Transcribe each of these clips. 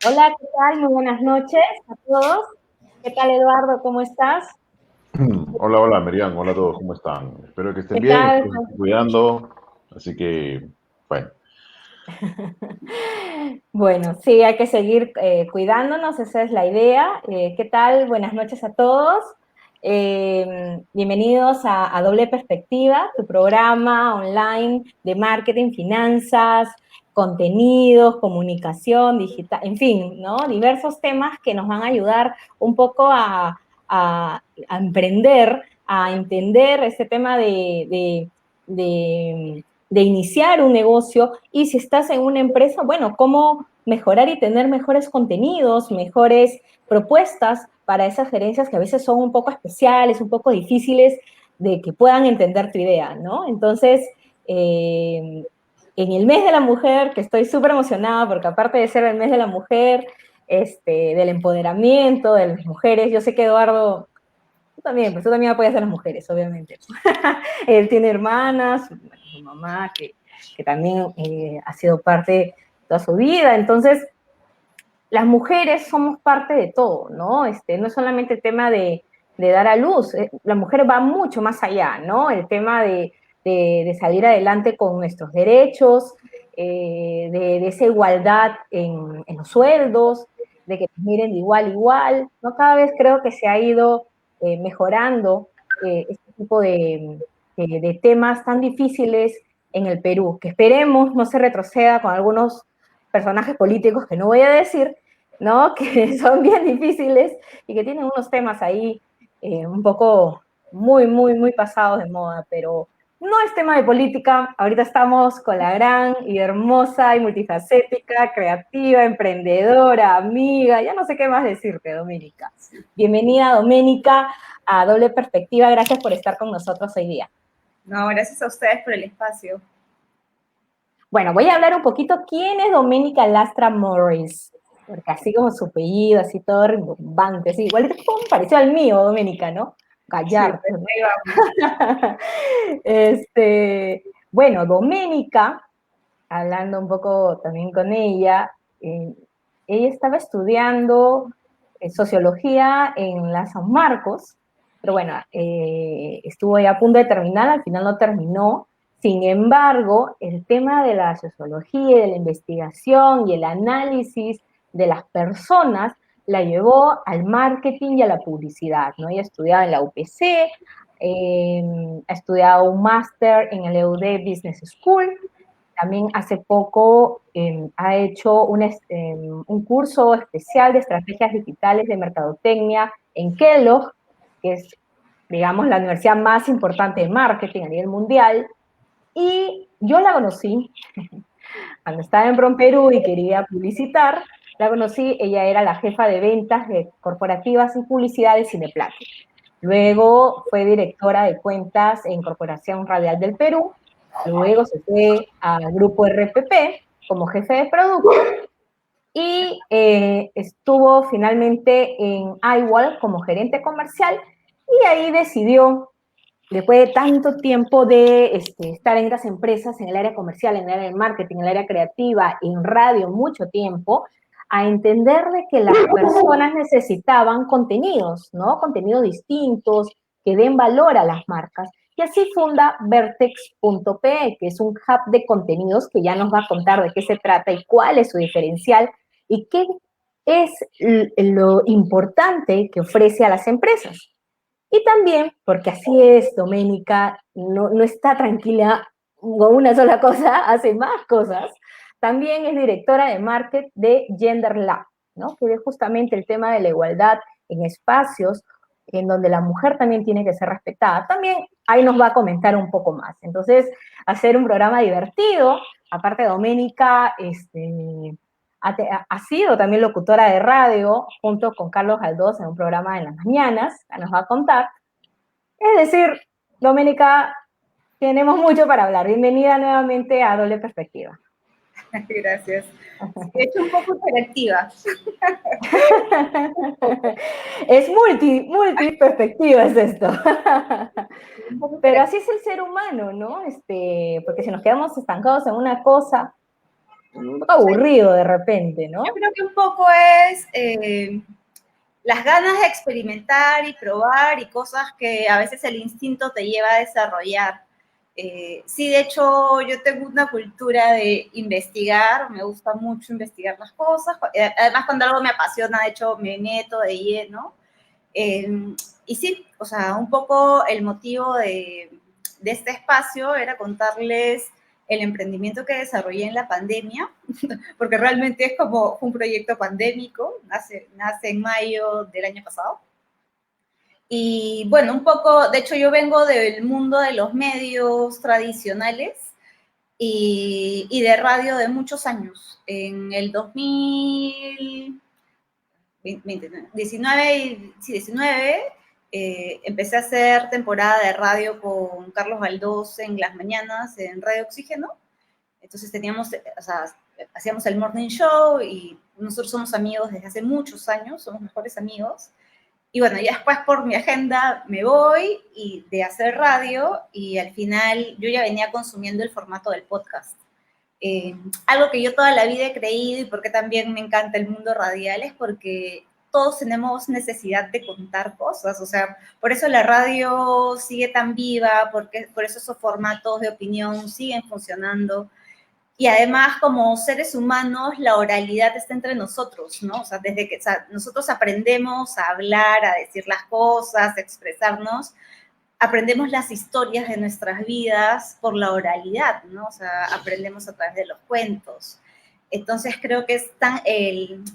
Hola, ¿qué tal? Muy buenas noches a todos. ¿Qué tal, Eduardo? ¿Cómo estás? Hola, hola, Miriam, hola a todos, ¿cómo están? Espero que estén ¿Qué bien, tal? espero que estén cuidando, así que, bueno, Bueno, sí, hay que seguir cuidándonos, esa es la idea. ¿Qué tal? Buenas noches a todos. Bienvenidos a Doble Perspectiva, tu programa online de marketing, finanzas, contenidos, comunicación digital, en fin, ¿no? Diversos temas que nos van a ayudar un poco a emprender, a entender este tema de iniciar un negocio, y si estás en una empresa, bueno, cómo mejorar y tener mejores contenidos, mejores propuestas para esas gerencias que a veces son un poco especiales, un poco difíciles de que puedan entender tu idea, ¿no? Entonces, en el mes de la mujer, que estoy súper emocionada porque aparte de ser el mes de la mujer, del empoderamiento de las mujeres, yo sé que Eduardo, tú también, pues tú también apoyas a las mujeres, obviamente. Él tiene hermanas, su mamá, que también ha sido parte toda su vida. Entonces, las mujeres somos parte de todo, ¿no? No es solamente el tema de dar a luz, la mujer va mucho más allá, ¿no? El tema de salir adelante con nuestros derechos, de esa igualdad en los sueldos, de que nos miren de igual a igual, ¿no? Cada vez creo que se ha ido mejorando este tipo de temas tan difíciles en el Perú, que esperemos no se retroceda con algunos personajes políticos que no voy a decir, ¿no? Que son bien difíciles y que tienen unos temas ahí un poco muy pasados de moda, pero no es tema de política. Ahorita estamos con la gran y hermosa y multifacética, creativa, emprendedora, amiga, ya no sé qué más decirte, Doménica. Bienvenida, Doménica, a Doble Perspectiva. Gracias por estar con nosotros hoy día. No, gracias a ustedes por el espacio. Bueno, voy a hablar un poquito quién es Doménica Lastra Morris, porque así como su apellido, así todo rimbombante, así, igual es como parecido al mío, Doménica, ¿no? Sí, Gallardo, pues ¿no? ahí vamos. Bueno, Doménica, hablando un poco también con ella, ella estaba estudiando sociología en la San Marcos, pero bueno, estuvo ya a punto de terminar, al final no terminó. Sin embargo, el tema de la sociología, de la investigación y el análisis de las personas la llevó al marketing y a la publicidad, ¿no? Ella estudiaba en la UPC, ha estudiado un máster en el EUD Business School. También hace poco ha hecho un curso especial de estrategias digitales de mercadotecnia en Kellogg, que es, digamos, la universidad más importante de marketing a nivel mundial. Y yo la conocí cuando estaba en Prom Perú y quería publicitar. La conocí, ella era la jefa de ventas de corporativas y publicidad de Cineplac. Luego fue directora de cuentas en Corporación Radial del Perú. Luego se fue al grupo RPP como jefe de producto y estuvo finalmente en iWall como gerente comercial, y ahí decidió, después de tanto tiempo de estar en estas empresas, en el área comercial, en el área de marketing, en el área creativa, en radio, mucho tiempo, a entender de que las personas necesitaban contenidos, ¿no? Contenidos distintos, que den valor a las marcas. Y así funda Vertex.pe, que es un hub de contenidos que ya nos va a contar de qué se trata y cuál es su diferencial y qué es lo importante que ofrece a las empresas. Y también, porque así es, Doménica, no está tranquila con una sola cosa, hace más cosas. También es directora de marketing de Gender Lab, ¿no? Que es justamente el tema de la igualdad en espacios en donde la mujer también tiene que ser respetada. También ahí nos va a comentar un poco más. Entonces, hacer un programa divertido. Aparte, Doménica ha sido también locutora de radio junto con Carlos Galdós en un programa en las mañanas, nos va a contar. Es decir, Doménica, tenemos mucho para hablar. Bienvenida nuevamente a Doble Perspectiva. Gracias. Sí, he hecho un poco interactiva. Es multi perspectiva es esto. Pero así es el ser humano, ¿no? Porque si nos quedamos estancados en una cosa, un poco aburrido de repente, ¿no? Yo creo que un poco es las ganas de experimentar y probar y cosas que a veces el instinto te lleva a desarrollar. Sí, de hecho, yo tengo una cultura de investigar, me gusta mucho investigar las cosas. Además, cuando algo me apasiona, de hecho, me meto de lleno. Y sí, o sea, un poco el motivo de este espacio era contarles el emprendimiento que desarrollé en la pandemia, porque realmente es como un proyecto pandémico, nace en mayo del año pasado. Y bueno, un poco, de hecho yo vengo del mundo de los medios tradicionales y de radio de muchos años. En el 2019, empecé a hacer temporada de radio con Carlos Galdós en las mañanas en Radio Oxígeno. Entonces teníamos, o sea, hacíamos el morning show y nosotros somos amigos desde hace muchos años, somos mejores amigos. Y bueno, ya después por mi agenda me voy y de hacer radio y al final yo ya venía consumiendo el formato del podcast. Algo que yo toda la vida he creído y porque también me encanta el mundo radial es porque todos tenemos necesidad de contar cosas, o sea, por eso la radio sigue tan viva, porque, por eso esos formatos de opinión siguen funcionando. Y además, como seres humanos, la oralidad está entre nosotros, ¿no? O sea, desde que nosotros aprendemos a hablar, a decir las cosas, a expresarnos, aprendemos las historias de nuestras vidas por la oralidad, ¿no? O sea, aprendemos a través de los cuentos. Entonces, creo que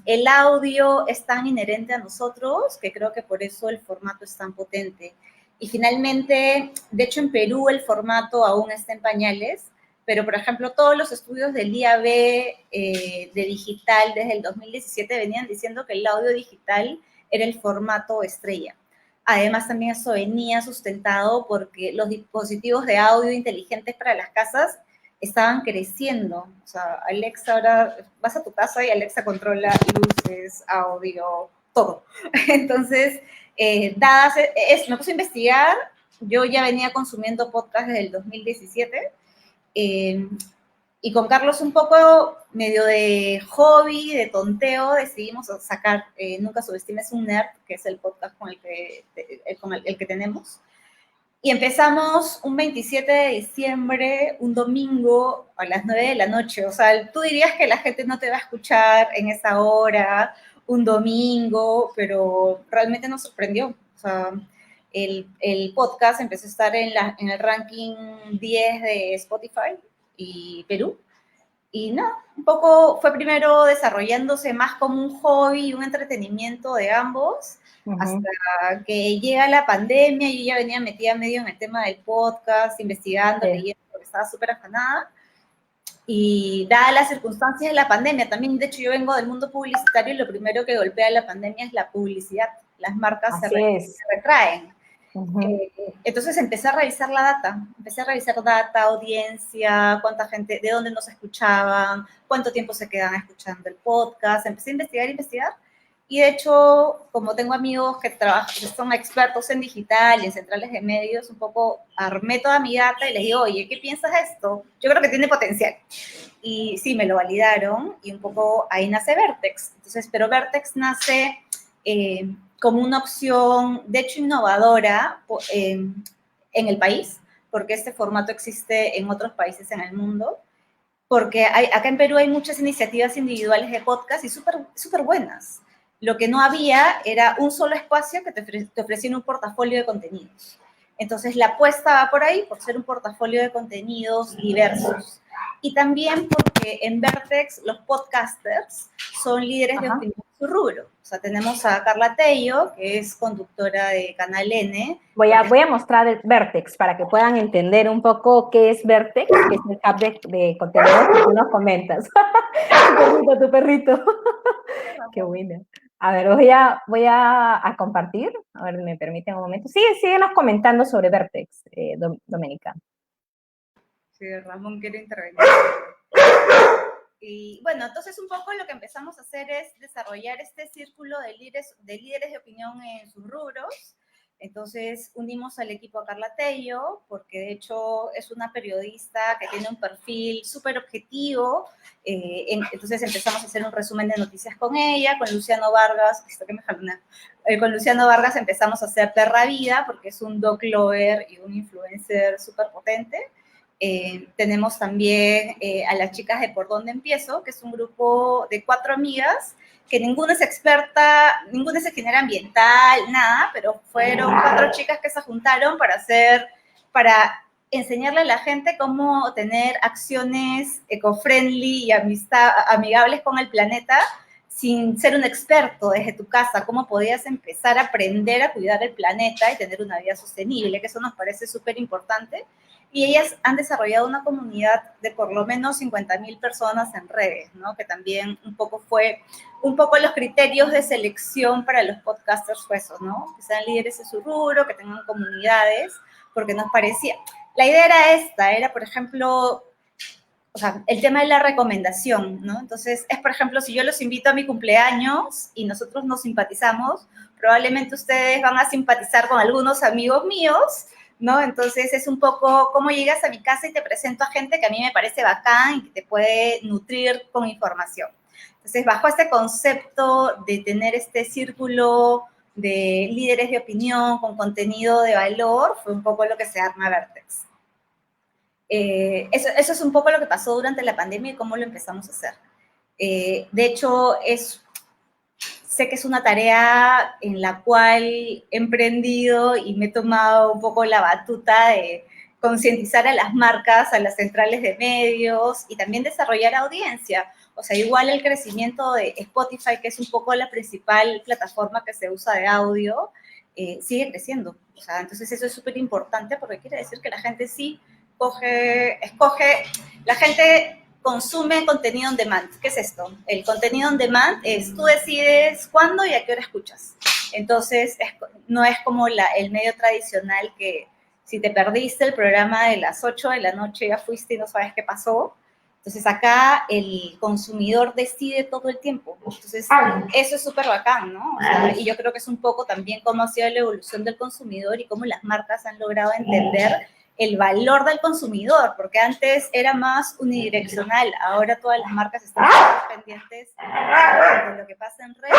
el audio es tan inherente a nosotros que creo que por eso el formato es tan potente. Y finalmente, de hecho, en Perú el formato aún está en pañales, pero, por ejemplo, todos los estudios del IAB de digital desde el 2017 venían diciendo que el audio digital era el formato estrella. Además, también eso venía sustentado porque los dispositivos de audio inteligentes para las casas estaban creciendo. O sea, Alexa ahora, vas a tu casa y Alexa controla luces, audio, todo. Entonces, me puse a investigar. Yo ya venía consumiendo podcast desde el 2017. Y con Carlos un poco medio de hobby, de tonteo, decidimos sacar Nunca subestimes un nerd, que es el podcast con el que tenemos. Y empezamos un 27 de diciembre, un domingo a las 9 de la noche. O sea, tú dirías que la gente no te va a escuchar en esa hora, un domingo, pero realmente nos sorprendió. O sea, el podcast empezó a estar en el ranking 10 de Spotify y Perú. Y no, un poco fue primero desarrollándose más como un hobby y un entretenimiento de ambos, hasta que llega la pandemia. Yo ya venía metida medio en el tema del podcast, investigando, leyendo, porque estaba súper afanada. Y dadas las circunstancias de la pandemia, también, de hecho, yo vengo del mundo publicitario y lo primero que golpea la pandemia es la publicidad. Las marcas se retraen. Entonces empecé a revisar data, audiencia, cuánta gente, de dónde nos escuchaban, cuánto tiempo se quedan escuchando el podcast. Empecé a investigar. Y de hecho, como tengo amigos que son expertos en digital y en centrales de medios, un poco armé toda mi data y les digo, oye, ¿qué piensas de esto? Yo creo que tiene potencial. Y sí, me lo validaron y un poco ahí nace Vertex. Entonces, pero Vertex nace como una opción, de hecho, innovadora en el país, porque este formato existe en otros países en el mundo, porque acá en Perú hay muchas iniciativas individuales de podcast y súper buenas. Lo que no había era un solo espacio que te ofrecía un portafolio de contenidos. Entonces, la apuesta va por ahí, por ser un portafolio de contenidos diversos. Y también porque en Vertex los podcasters son líderes de opinión en su rubro. O sea, tenemos a Carla Tello, que es conductora de Canal N. Voy a mostrar el Vertex para que puedan entender un poco qué es Vertex, que es el hub de contenidos que tú nos comentas. Tu perrito. Qué bueno. A ver, voy a compartir. A ver, me permiten un momento. Síguenos comentando sobre Vertex, Doménica. Sí, Ramón quiere intervenir. Y bueno, entonces un poco lo que empezamos a hacer es desarrollar este círculo de líderes de opinión en sus rubros. Entonces unimos al equipo a Carla Tello, porque de hecho es una periodista que tiene un perfil súper objetivo. Entonces empezamos a hacer un resumen de noticias con ella, con Luciano Vargas, con Luciano Vargas empezamos a hacer Perra Vida, porque es un dog lover y un influencer súper potente. Tenemos también a las chicas de Por Dónde Empiezo, que es un grupo de 4 amigas, que ninguna es experta, ninguna es ingeniera ambiental, nada, pero fueron 4 chicas que se juntaron para enseñarle a la gente cómo tener acciones eco-friendly y amigables con el planeta sin ser un experto desde tu casa, cómo podías empezar a aprender a cuidar el planeta y tener una vida sostenible, que eso nos parece súper importante. Y ellas han desarrollado una comunidad de por lo menos 50.000 personas en redes, ¿no? Que también un poco los criterios de selección para los podcasters fue eso, ¿no? Que sean líderes en su rubro, que tengan comunidades, porque nos parecía... La idea era, por ejemplo, o sea, el tema de la recomendación, ¿no? Entonces, es, por ejemplo, si yo los invito a mi cumpleaños y nosotros nos simpatizamos, probablemente ustedes van a simpatizar con algunos amigos míos, ¿no? Entonces, es un poco cómo llegas a mi casa y te presento a gente que a mí me parece bacán y que te puede nutrir con información. Entonces, bajo este concepto de tener este círculo de líderes de opinión con contenido de valor, fue un poco lo que se arma Vertex. Eso es un poco lo que pasó durante la pandemia y cómo lo empezamos a hacer. De hecho, sé que es una tarea en la cual he emprendido y me he tomado un poco la batuta de concientizar a las marcas, a las centrales de medios y también desarrollar audiencia. O sea, igual el crecimiento de Spotify, que es un poco la principal plataforma que se usa de audio, sigue creciendo. O sea, entonces eso es súper importante porque quiere decir que la gente sí la gente consume contenido on demand. ¿Qué es esto? El contenido on demand es tú decides cuándo y a qué hora escuchas. Entonces, no es como el medio tradicional que si te perdiste el programa de las 8 de la noche ya fuiste y no sabes qué pasó. Entonces, acá el consumidor decide todo el tiempo. Entonces, eso es súper bacán, ¿no? O sea, y yo creo que es un poco también cómo ha sido la evolución del consumidor y cómo las marcas han logrado entender el valor del consumidor, porque antes era más unidireccional, ahora todas las marcas están pendientes de lo que pasa en redes.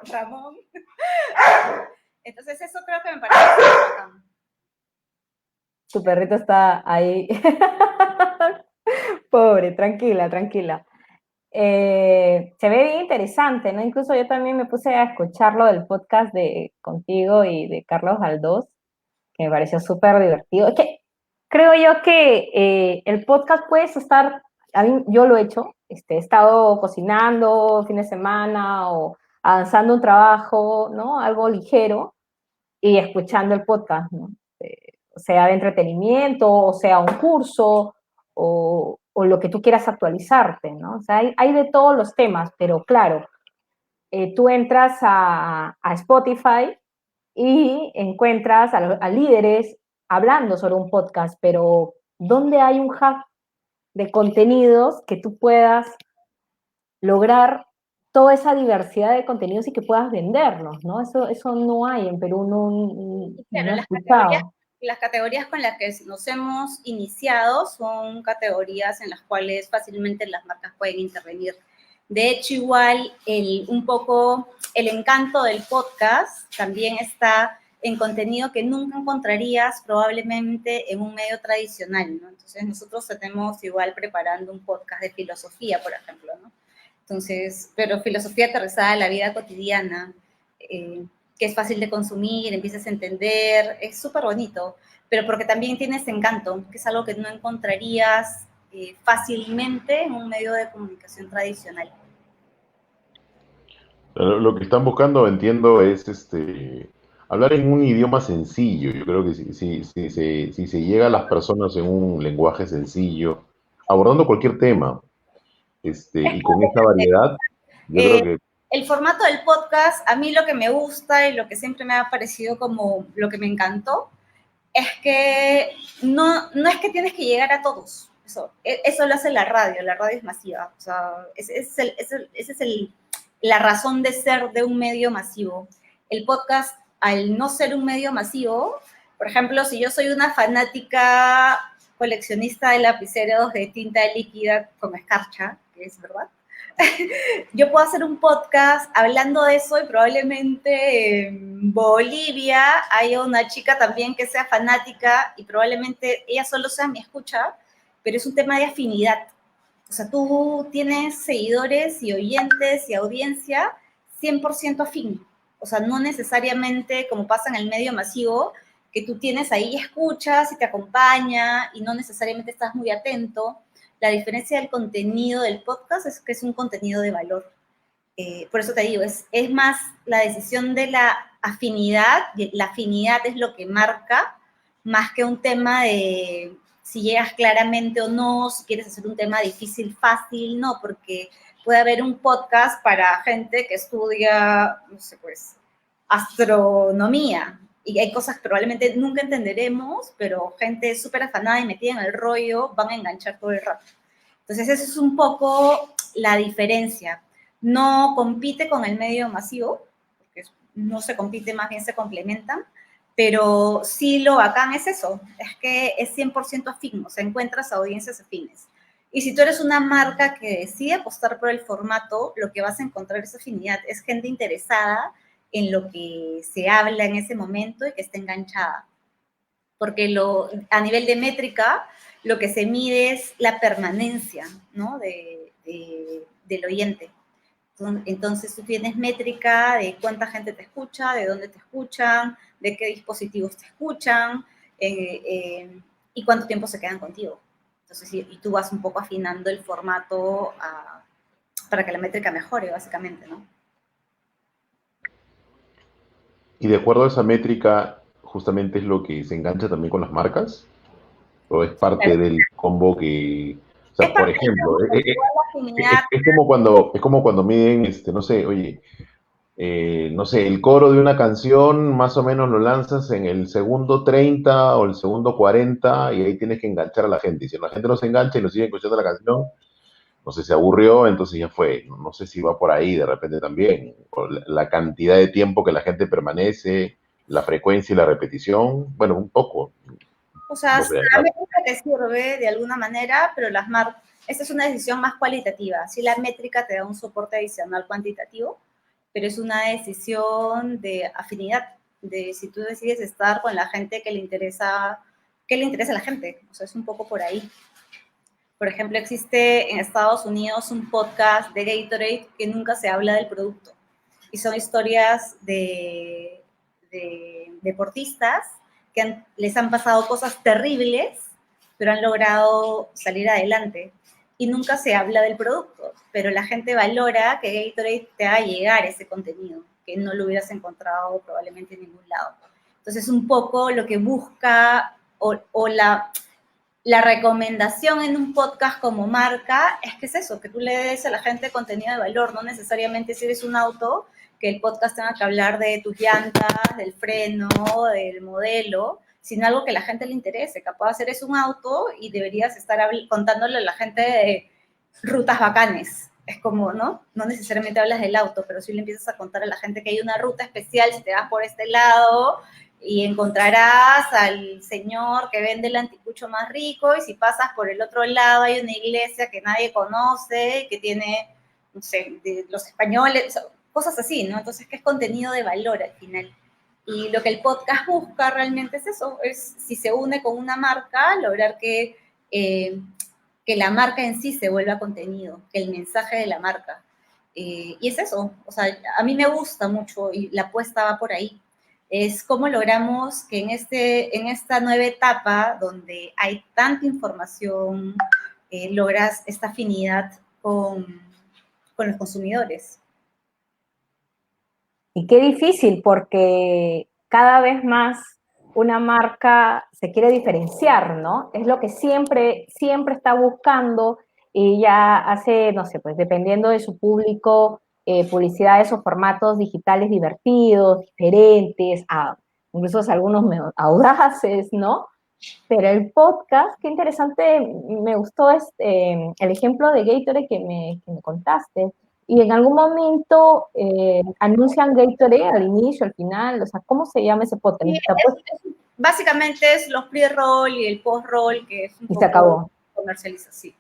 Ramón. Entonces eso creo que me parece muy bacán. Tu perrito está ahí. Pobre, tranquila, tranquila. Se ve bien interesante, ¿no? Incluso yo también me puse a escucharlo del podcast de contigo y de Carlos Aldós, que me pareció súper divertido. Es que creo yo que el podcast puedes estar, a mí, yo lo he hecho, he estado cocinando fin de semana o avanzando un trabajo, ¿no? Algo ligero y escuchando el podcast, ¿no? O sea de entretenimiento, o sea un curso, o lo que tú quieras actualizarte, ¿no? O sea, hay de todos los temas, pero claro, tú entras a Spotify y encuentras a líderes hablando sobre un podcast, pero ¿dónde hay un hub de contenidos que tú puedas lograr toda esa diversidad de contenidos y que puedas venderlos, ¿no? Eso no hay en Perú, Claro, no he escuchado. las categorías con las que nos hemos iniciado son categorías en las cuales fácilmente las marcas pueden intervenir. De hecho, igual un poco el encanto del podcast también está en contenido que nunca encontrarías probablemente en un medio tradicional, ¿no? Entonces, nosotros tenemos igual preparando un podcast de filosofía, por ejemplo, ¿no? Entonces, pero filosofía aterrizada a la vida cotidiana, que es fácil de consumir, empiezas a entender, es súper bonito, pero porque también tiene ese encanto, que es algo que no encontrarías fácilmente en un medio de comunicación tradicional. Lo que están buscando, entiendo, es hablar en un idioma sencillo. Yo creo que si se llega a las personas en un lenguaje sencillo, abordando cualquier tema, y con esa variedad, yo creo que El formato del podcast, a mí lo que me gusta y lo que siempre me ha parecido como lo que me encantó, es que no es que tienes que llegar a todos. Eso lo hace la radio es masiva. O sea, esa es la razón de ser de un medio masivo. el podcast, al no ser un medio masivo, por ejemplo, si yo soy una fanática coleccionista de lapiceros de tinta líquida con escarcha, que es verdad, yo puedo hacer un podcast hablando de eso y probablemente en Bolivia haya una chica también que sea fanática y probablemente ella solo sea mi escucha, pero es un tema de afinidad. O sea, tú tienes seguidores y oyentes y audiencia 100% afín. O sea, no necesariamente como pasa en el medio masivo, que tú tienes ahí y escuchas y te acompaña y no necesariamente estás muy atento. La diferencia del contenido del podcast es que es un contenido de valor. Por eso te digo, es más la decisión de la afinidad, la afinidad es lo que marca, más que un tema de si llegas claramente o no, si quieres hacer un tema difícil, fácil, no, porque puede haber un podcast para gente que estudia, no sé, pues, astronomía, y hay cosas que probablemente nunca entenderemos, pero gente súper afanada y metida en el rollo van a enganchar todo el rato. Entonces, eso es un poco la diferencia. No compite con el medio masivo, porque no se compite, más bien se complementan, pero sí lo bacán es eso, es que es 100% afín, o sea, encuentras audiencias afines. Y si tú eres una marca que decide apostar por el formato, lo que vas a encontrar es afinidad, es gente interesada en lo que se habla en ese momento y que esté enganchada. Porque a nivel de métrica, lo que se mide es la permanencia, ¿no? Del oyente. Entonces tú tienes métrica de cuánta gente te escucha, de dónde te escuchan, de qué dispositivos te escuchan y cuánto tiempo se quedan contigo. Entonces, y tú vas un poco afinando el formato para que la métrica mejore, básicamente, ¿no? Y de acuerdo a esa métrica, justamente es lo que se engancha también con las marcas, o es parte del combo que, o Es sea, por parte de ejemplo, la afinidad. es como cuando miden, no sé, oye, no sé, el coro de una canción más o menos lo lanzas en el segundo 30 o el segundo 40 y ahí tienes que enganchar a la gente. Y si la gente no se engancha y no sigue escuchando la canción, no sé, se aburrió, entonces ya fue. No sé si va por ahí de repente también. O la cantidad de tiempo que la gente permanece, la frecuencia y la repetición. Bueno, un poco. O sea, No sé. la métrica te sirve de alguna manera, pero esta es una decisión más cualitativa. Sí, la métrica te da un soporte adicional cuantitativo, pero es una decisión de afinidad, de si tú decides estar con la gente que le interesa, ¿qué le interesa a la gente? O sea, es un poco por ahí. Por ejemplo, existe en Estados Unidos un podcast de Gatorade que nunca se habla del producto. Y son historias de deportistas que les han pasado cosas terribles, pero han logrado salir adelante. Y nunca se habla del producto, pero la gente valora que Gatorade te haga llegar ese contenido, que no lo hubieras encontrado probablemente en ningún lado. Entonces, un poco lo que busca o la recomendación en un podcast como marca es que es eso, que tú le des a la gente contenido de valor, no necesariamente si eres un auto, que el podcast tenga que hablar de tus llantas, del freno, del modelo, sino algo que a la gente le interese. Capaz eres un auto y deberías estar contándole a la gente de rutas bacanes. Es como, ¿no? No necesariamente hablas del auto, pero sí le empiezas a contar a la gente que hay una ruta especial si te vas por este lado y encontrarás al señor que vende el anticucho más rico y si pasas por el otro lado hay una iglesia que nadie conoce, que tiene, no sé, de los españoles, cosas así, ¿no? Entonces, ¿qué es contenido de valor al final? Y lo que el podcast busca realmente es eso, es si se une con una marca, lograr que la marca en sí se vuelva contenido, que el mensaje de la marca. Y es eso, o sea, a mí me gusta mucho y la apuesta va por ahí. Es cómo logramos que en esta nueva etapa donde hay tanta información, logras esta afinidad con los consumidores. Y qué difícil, porque cada vez más una marca se quiere diferenciar, ¿no? Es lo que siempre, siempre está buscando y ya hace, no sé, pues dependiendo de su público, publicidades o formatos digitales divertidos, diferentes, incluso algunos audaces, ¿no? Pero el podcast, qué interesante, me gustó el ejemplo de Gatorade que me contaste, y en algún momento anuncian Gatorade al inicio, al final, o sea, ¿cómo se llama ese podcast? Sí, básicamente es los pre-roll y el post-roll, que es un Y poco se acabó. comercialización.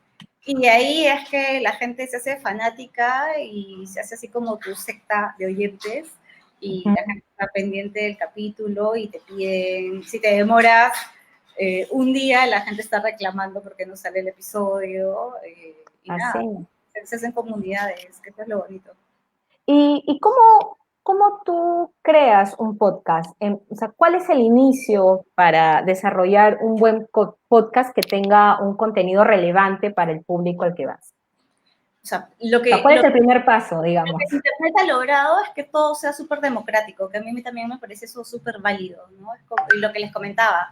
Y de ahí es que la gente se hace fanática y se hace así como tu secta de oyentes y la gente está pendiente del capítulo y te piden, si te demoras un día, la gente está reclamando porque no sale el episodio y nada, se hacen comunidades, que eso es lo bonito. ¿Y cómo tú creas un podcast? O sea, ¿cuál es el inicio para desarrollar un buen podcast que tenga un contenido relevante para el público al que vas? O sea, ¿cuál es el primer paso, digamos? Lo que Internet ha logrado es que todo sea súper democrático, que a mí también me parece eso súper válido, ¿no? Es como lo que les comentaba.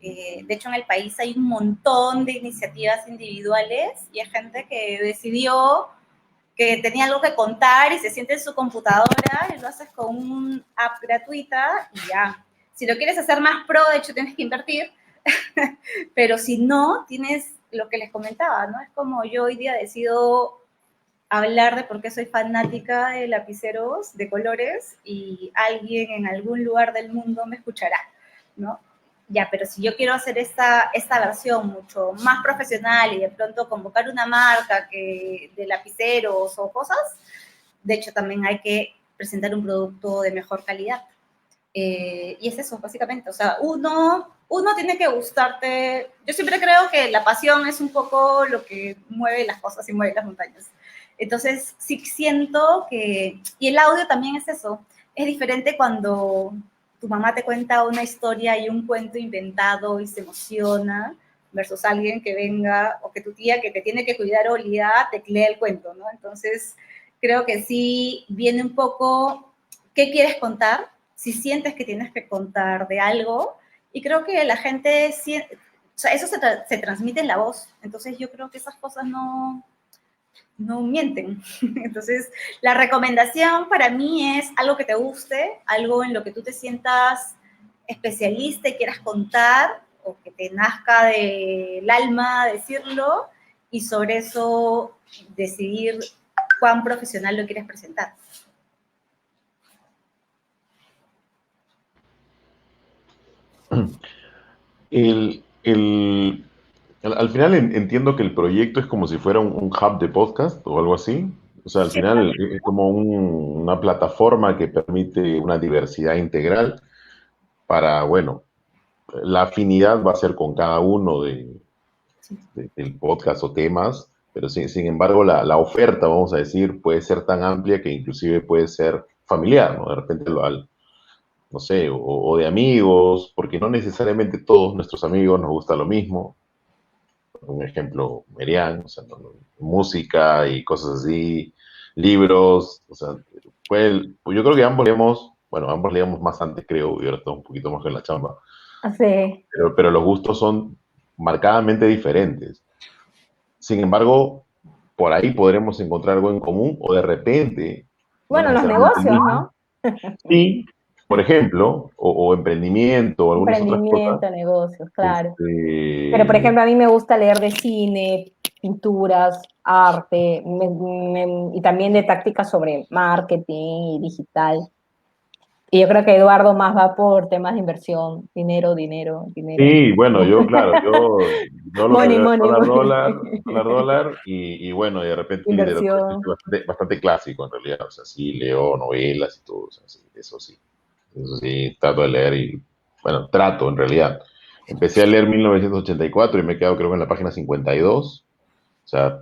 De hecho, en el país hay un montón de iniciativas individuales y hay gente que decidió que tenía algo que contar y se siente en su computadora y lo haces con una app gratuita y ya. Si lo quieres hacer más pro, de hecho tienes que invertir, pero si no, tienes lo que les comentaba, ¿no? Es como yo hoy día decido hablar de por qué soy fanática de lapiceros de colores y alguien en algún lugar del mundo me escuchará, ¿no? Ya, pero si yo quiero hacer esta versión mucho más profesional y de pronto convocar una marca de lapiceros o cosas, de hecho también hay que presentar un producto de mejor calidad. Y es eso, básicamente. O sea, uno tiene que gustarte. Yo siempre creo que la pasión es un poco lo que mueve las cosas y mueve las montañas. Entonces, sí siento que... Y el audio también es eso. Es diferente cuando tu mamá te cuenta una historia y un cuento inventado y se emociona versus alguien que venga, o que tu tía que te tiene que cuidar o liar, te lea el cuento, ¿no? Entonces, creo que sí viene un poco qué quieres contar, si sientes que tienes que contar de algo, y creo que la gente, o sea, eso se transmite en la voz, entonces yo creo que esas cosas no mienten. Entonces, la recomendación para mí es algo que te guste, algo en lo que tú te sientas especialista y quieras contar, o que te nazca del alma decirlo, y sobre eso decidir cuán profesional lo quieres presentar. Al final entiendo que el proyecto es como si fuera un hub de podcast o algo así. O sea, al Sí, final es como una plataforma que permite una diversidad integral para, bueno, la afinidad va a ser con cada uno del podcast o temas, pero sin embargo la oferta, vamos a decir, puede ser tan amplia que inclusive puede ser familiar, ¿no? De repente no sé, o de amigos, porque no necesariamente todos nuestros amigos nos gusta lo mismo. Un ejemplo, Merian, o sea, música y cosas así, libros, o sea, pues yo creo que ambos leíamos más antes, creo, y ahora estamos un poquito más en la chamba, Sí. pero los gustos son marcadamente diferentes. Sin embargo, por ahí podremos encontrar algo en común o de repente, no Bueno, los necesariamente el negocios, mismo, ¿no? sí, por ejemplo, o emprendimiento o algunas otras cosas. Emprendimiento, negocios, claro. Pero, por Este, ejemplo, a mí me gusta leer de cine, pinturas, arte, y también de tácticas sobre marketing y digital. Y yo creo que Eduardo más va por temas de inversión, dinero, dinero, dinero. Sí, bueno, yo lo que Money, veo es money, dólar, money. dólar, y bueno, y de repente literatura es Inversión. bastante clásico en realidad, o sea, sí leo novelas y todo, o sea, sí, eso sí, trato de leer y, bueno, trato en realidad. Empecé a leer 1984 y me he quedado creo que en la página 52, o sea,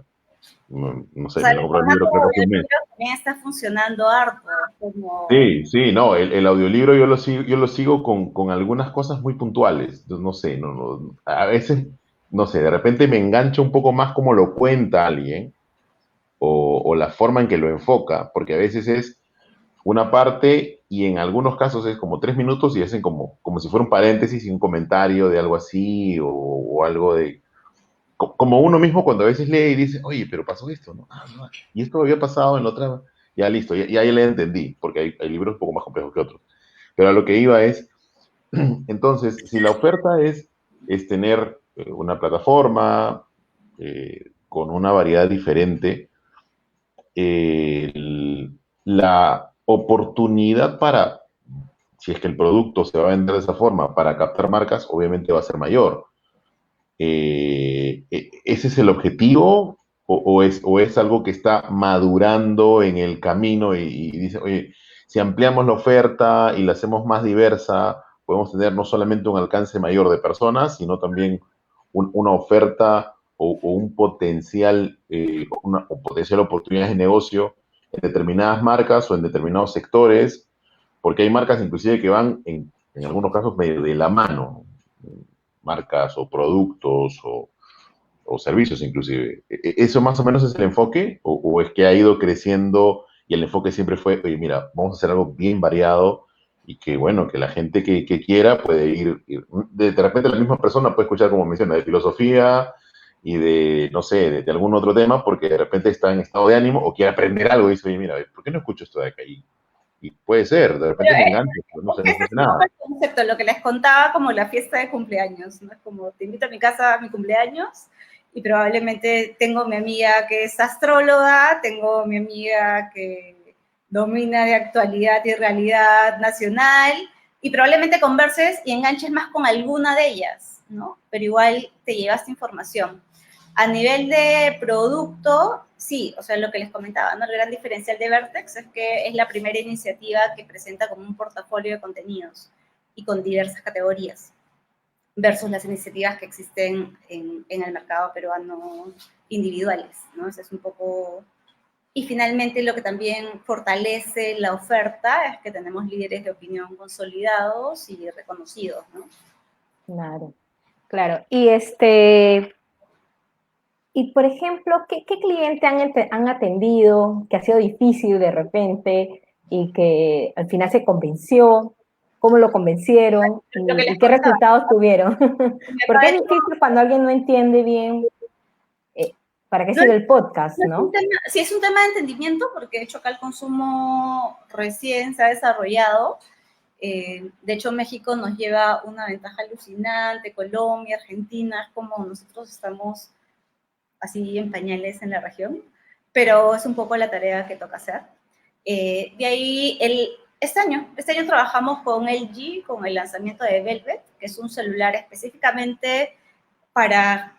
no O sé, sea, me el lo compré el formato libro creo que hace un mes. audiolibro también está funcionando harto, como... Sí, sí, no, el audiolibro yo lo sigo con algunas cosas muy puntuales. No sé, a veces, no sé, de repente me engancha un poco más como lo cuenta alguien o la forma en que lo enfoca, porque a veces es una parte y en algunos casos es como 3 minutos y hacen como si fuera un paréntesis y un comentario de algo así o algo de... Como uno mismo cuando a veces lee y dice, oye, pero pasó esto, ¿no? Ah, no, y esto había pasado en la otra... Ya listo, ya le entendí, porque hay libros un poco más complejos que otros. Pero a lo que iba es, entonces, si la oferta es tener una plataforma con una variedad diferente, la oportunidad para, si es que el producto se va a vender de esa forma, para captar marcas, obviamente va a ser mayor. ¿Ese es el objetivo o es algo que está madurando en el camino y dice, oye, si ampliamos la oferta y la hacemos más diversa, podemos tener no solamente un alcance mayor de personas, sino también una oferta o un potencial, o potencial oportunidades de negocio en determinadas marcas o en determinados sectores, porque hay marcas inclusive que van en algunos casos medio de la mano, marcas o productos o servicios inclusive. ¿Eso más o menos es el enfoque o es que ha ido creciendo y el enfoque siempre fue, oye, mira, vamos a hacer algo bien variado y que, bueno, que la gente que quiera puede ir de repente la misma persona puede escuchar, como menciona, de filosofía y de, no sé, de algún otro tema porque de repente está en estado de ánimo o quiere aprender algo y dice, oye, mira, ¿por qué no escucho esto de acá? Y puede ser, de repente Pero me engancha, pero no sé, no ese sé es un poco nada. el concepto, lo que les contaba como la fiesta de cumpleaños, ¿no? Es como te invito a mi casa a mi cumpleaños y probablemente tengo mi amiga que es astróloga, tengo mi amiga que domina de actualidad y realidad nacional y probablemente converses y enganches más con alguna de ellas, ¿no? Pero igual te llevaste información. A nivel de producto, sí, o sea, lo que les comentaba, ¿no? El gran diferencial de Vertex es que es la primera iniciativa que presenta como un portafolio de contenidos y con diversas categorías, versus las iniciativas que existen en el mercado peruano individuales, ¿no? Ese es un poco... Y finalmente lo que también fortalece la oferta es que tenemos líderes de opinión consolidados y reconocidos, ¿no? Claro, claro. Y por ejemplo, ¿qué cliente han atendido que ha sido difícil de repente y que al final se convenció? ¿Cómo lo convencieron? Lo que les ¿Y qué contaba, resultados tuvieron? me Porque es parece difícil cuando alguien no entiende bien para qué no sirve el podcast, no es un ¿no? tema, sí es un tema de entendimiento, porque de hecho acá el consumo recién se ha desarrollado. De hecho, México nos lleva una ventaja alucinante, Colombia, Argentina, es como nosotros estamos así en pañales en la región, pero es un poco la tarea que toca hacer. De ahí, este año trabajamos con LG, con el lanzamiento de Velvet, que es un celular específicamente para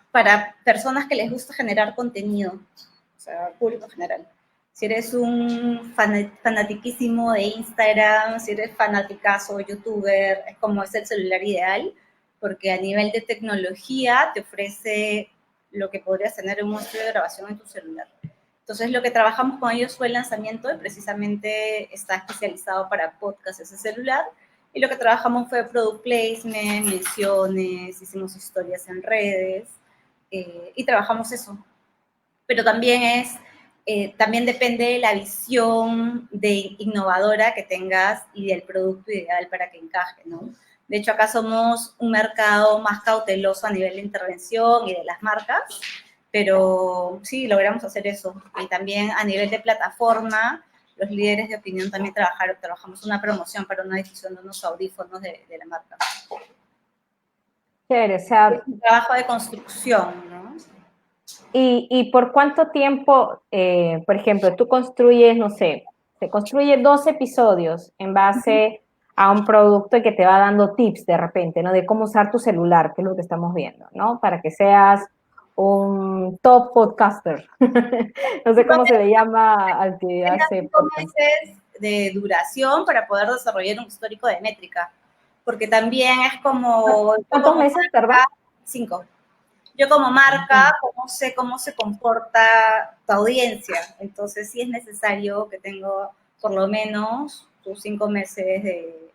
personas que les gusta generar contenido, o sea, público general. Si eres un fanatiquísimo de Instagram, si eres fanaticazo youtuber, es como es el celular ideal, porque a nivel de tecnología te ofrece lo que podrías tener en un estudio de grabación en tu celular. Entonces, lo que trabajamos con ellos fue el lanzamiento y precisamente está especializado para podcast ese celular. Y lo que trabajamos fue product placement, menciones, hicimos historias en redes y trabajamos eso. Pero también depende de la visión de innovadora que tengas y del producto ideal para que encaje, ¿no? De hecho, acá somos un mercado más cauteloso a nivel de intervención y de las marcas, pero sí, logramos hacer eso. Y también a nivel de plataforma, los líderes de opinión también trabajamos una promoción para una difusión de unos audífonos de la marca. Chévere, o sea, Es un trabajo de construcción, ¿no? ¿y por cuánto tiempo, por ejemplo, tú construyes, no sé, se construye 2 episodios en base a un producto que te va dando tips de repente, ¿no? De cómo usar tu celular, que es lo que estamos viendo, ¿no? Para que seas un top podcaster. No sé cómo se le llama al que hace 5 podcast. meses de duración para poder desarrollar un histórico de métrica, porque también es como... ¿Cuántos meses, perdón? 5. Yo como marca, sé cómo se comporta tu audiencia, entonces sí es necesario que tengo por lo menos tus 5 meses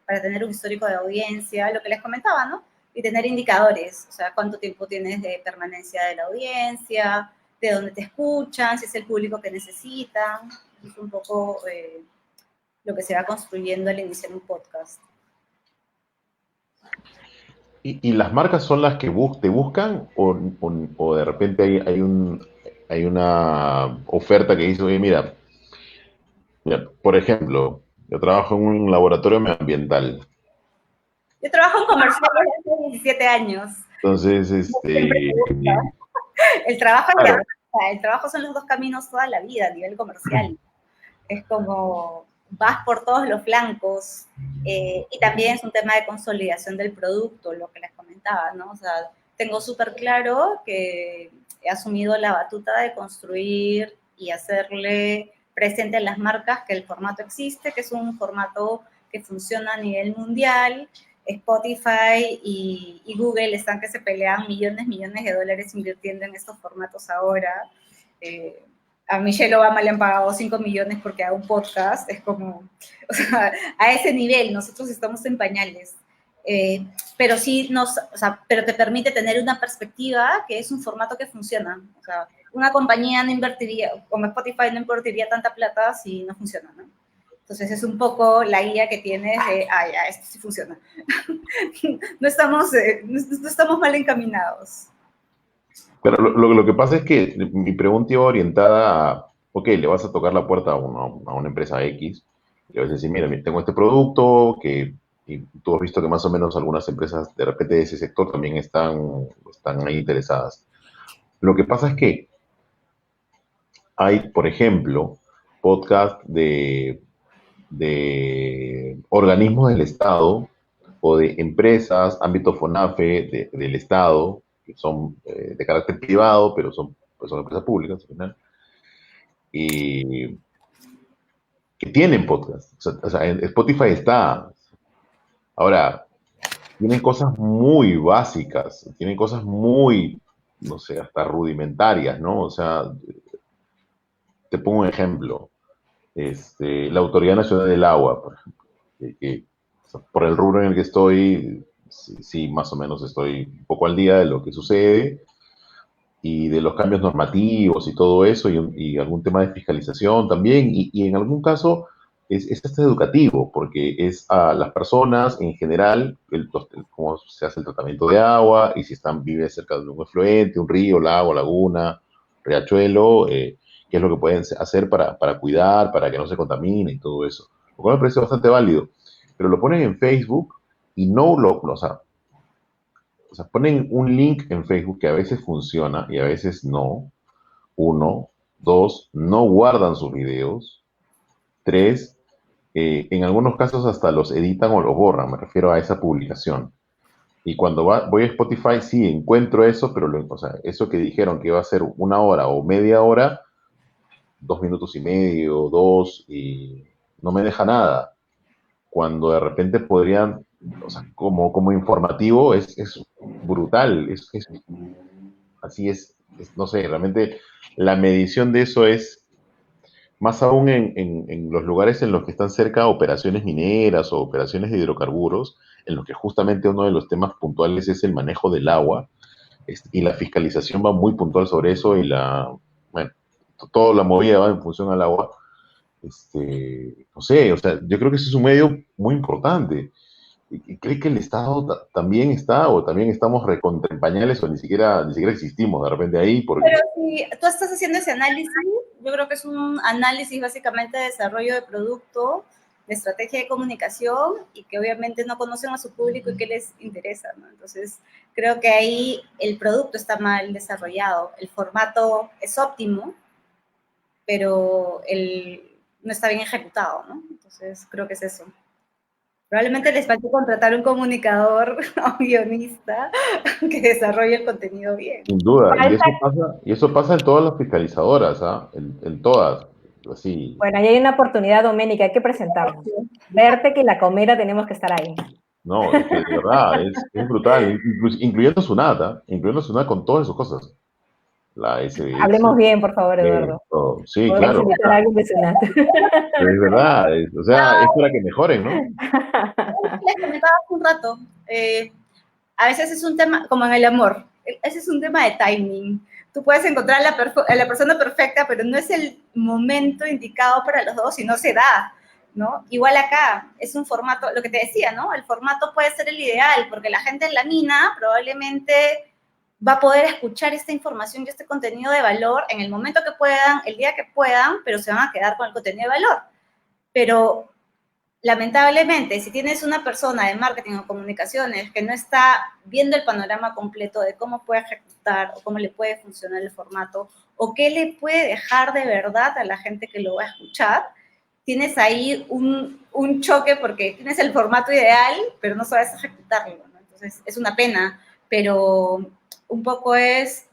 para tener un histórico de audiencia, lo que les comentaba, ¿no? Y tener indicadores, o sea, cuánto tiempo tienes de permanencia de la audiencia, de dónde te escuchan, si es el público que necesitan, es un poco lo que se va construyendo al iniciar un podcast. ¿Y las marcas son las que te buscan o de repente hay una oferta que dice, oye, mira, por ejemplo, yo trabajo en un laboratorio medioambiental. Yo trabajo en comerciales desde hace 17 años. Entonces, Siempre me gusta. El trabajo es claro, sea, el trabajo son los dos caminos toda la vida a nivel comercial. Es como vas por todos los flancos, y también es un tema de consolidación del producto, lo que les comentaba, ¿no? O sea, tengo súper claro que he asumido la batuta de construir y hacerle presente a las marcas que el formato existe, que es un formato que funciona a nivel mundial. Spotify y Google están que se pelean millones de dólares invirtiendo en estos formatos ahora. A Michelle Obama le han pagado 5 millones porque haga un podcast, es como, o sea, a ese nivel, nosotros estamos en pañales. Pero sí o sea, pero te permite tener una perspectiva que es un formato que funciona. O sea, una compañía no invertiría, como Spotify no invertiría tanta plata si no funciona, ¿no? Entonces es un poco la guía que tienes de, ya, esto sí funciona. No estamos mal encaminados. Pero lo que pasa es que mi pregunta iba orientada a, ok, le vas a tocar la puerta a una empresa X, y le vas a decir, mira, tengo este producto, que y tú has visto que más o menos algunas empresas de repente de ese sector también están ahí interesadas. Lo que pasa es que hay, por ejemplo, podcast de organismos del Estado o de empresas, ámbito FONAFE del Estado, que son de carácter privado, pero pues son empresas públicas al final, y que tienen podcast. O sea, en Spotify está. Ahora, tienen cosas muy básicas, tienen cosas muy, no sé, hasta rudimentarias, ¿no? O sea, te pongo un ejemplo. La Autoridad Nacional del Agua, por ejemplo, o sea, por el rubro en el que estoy, sí, sí, más o menos estoy un poco al día de lo que sucede y de los cambios normativos y todo eso, y algún tema de fiscalización también, y en algún caso es hasta educativo, porque es a las personas en general, cómo se hace el tratamiento de agua, y si viven cerca de un efluente, un río, lago, laguna, riachuelo, qué es lo que pueden hacer para cuidar, para que no se contamine y todo eso. Lo cual me parece bastante válido. Pero lo ponen en Facebook y o sea, ponen un link en Facebook que a veces funciona y a veces no. Uno, dos, no guardan sus videos. Tres, en algunos casos hasta los editan o los borran, me refiero a esa publicación. Y cuando voy a Spotify, sí, encuentro eso, pero o sea, eso que dijeron que iba a ser una hora o media hora, 2 minutos y medio, dos, y no me deja nada. Cuando de repente podrían, o sea, como informativo es brutal, así no sé, realmente la medición de eso es más aún en los lugares en los que están cerca operaciones mineras o operaciones de hidrocarburos, en los que justamente uno de los temas puntuales es el manejo del agua, y la fiscalización va muy puntual sobre eso bueno, toda la movida va en función al agua. No sé, o sea, yo creo que ese es un medio muy importante. ¿Y cree que el Estado también está, o también estamos recontra en pañales, o ni siquiera existimos de repente ahí? Porque Pero si tú estás haciendo ese análisis, yo creo que es un análisis básicamente de desarrollo de producto, de estrategia de comunicación, y que obviamente no conocen a su público y qué les interesa, ¿no? Entonces, creo que ahí el producto está mal desarrollado, el formato es óptimo, pero no está bien ejecutado, ¿no? Entonces, creo que es eso. Probablemente les falta contratar un comunicador o un guionista que desarrolle el contenido bien. sin duda, y eso pasa en todas las fiscalizadoras, ¿ah? En todas, así. Bueno, ahí hay una oportunidad, Doménica, hay que presentarnos. Verte que la comida tenemos que estar ahí. No, es que de verdad, es brutal, incluyendo Sunat con todas sus cosas. La SBS, Hablemos bien, por favor, Eduardo. todo. Sí, Podemos claro, invitar a alguien de Sunat. pero es verdad, o sea, es para que mejoren, ¿no? Les comentaba hace un rato, a veces es un tema, como en el amor, ese es un tema de timing. Tú puedes encontrar a la persona perfecta, pero no es el momento indicado para los dos y no se da, ¿no? Igual acá, es un formato, lo que te decía, ¿no? El formato puede ser el ideal, porque la gente en la mina probablemente va a poder escuchar esta información y este contenido de valor en el momento que puedan, el día que puedan, pero se van a quedar con el contenido de valor. Pero lamentablemente, si tienes una persona de marketing o comunicaciones que no está viendo el panorama completo de cómo puede ejecutar o cómo le puede funcionar el formato o qué le puede dejar de verdad a la gente que lo va a escuchar, tienes ahí un choque porque tienes el formato ideal, pero no sabes ejecutarlo, ¿no? Entonces, es una pena, pero un poco es,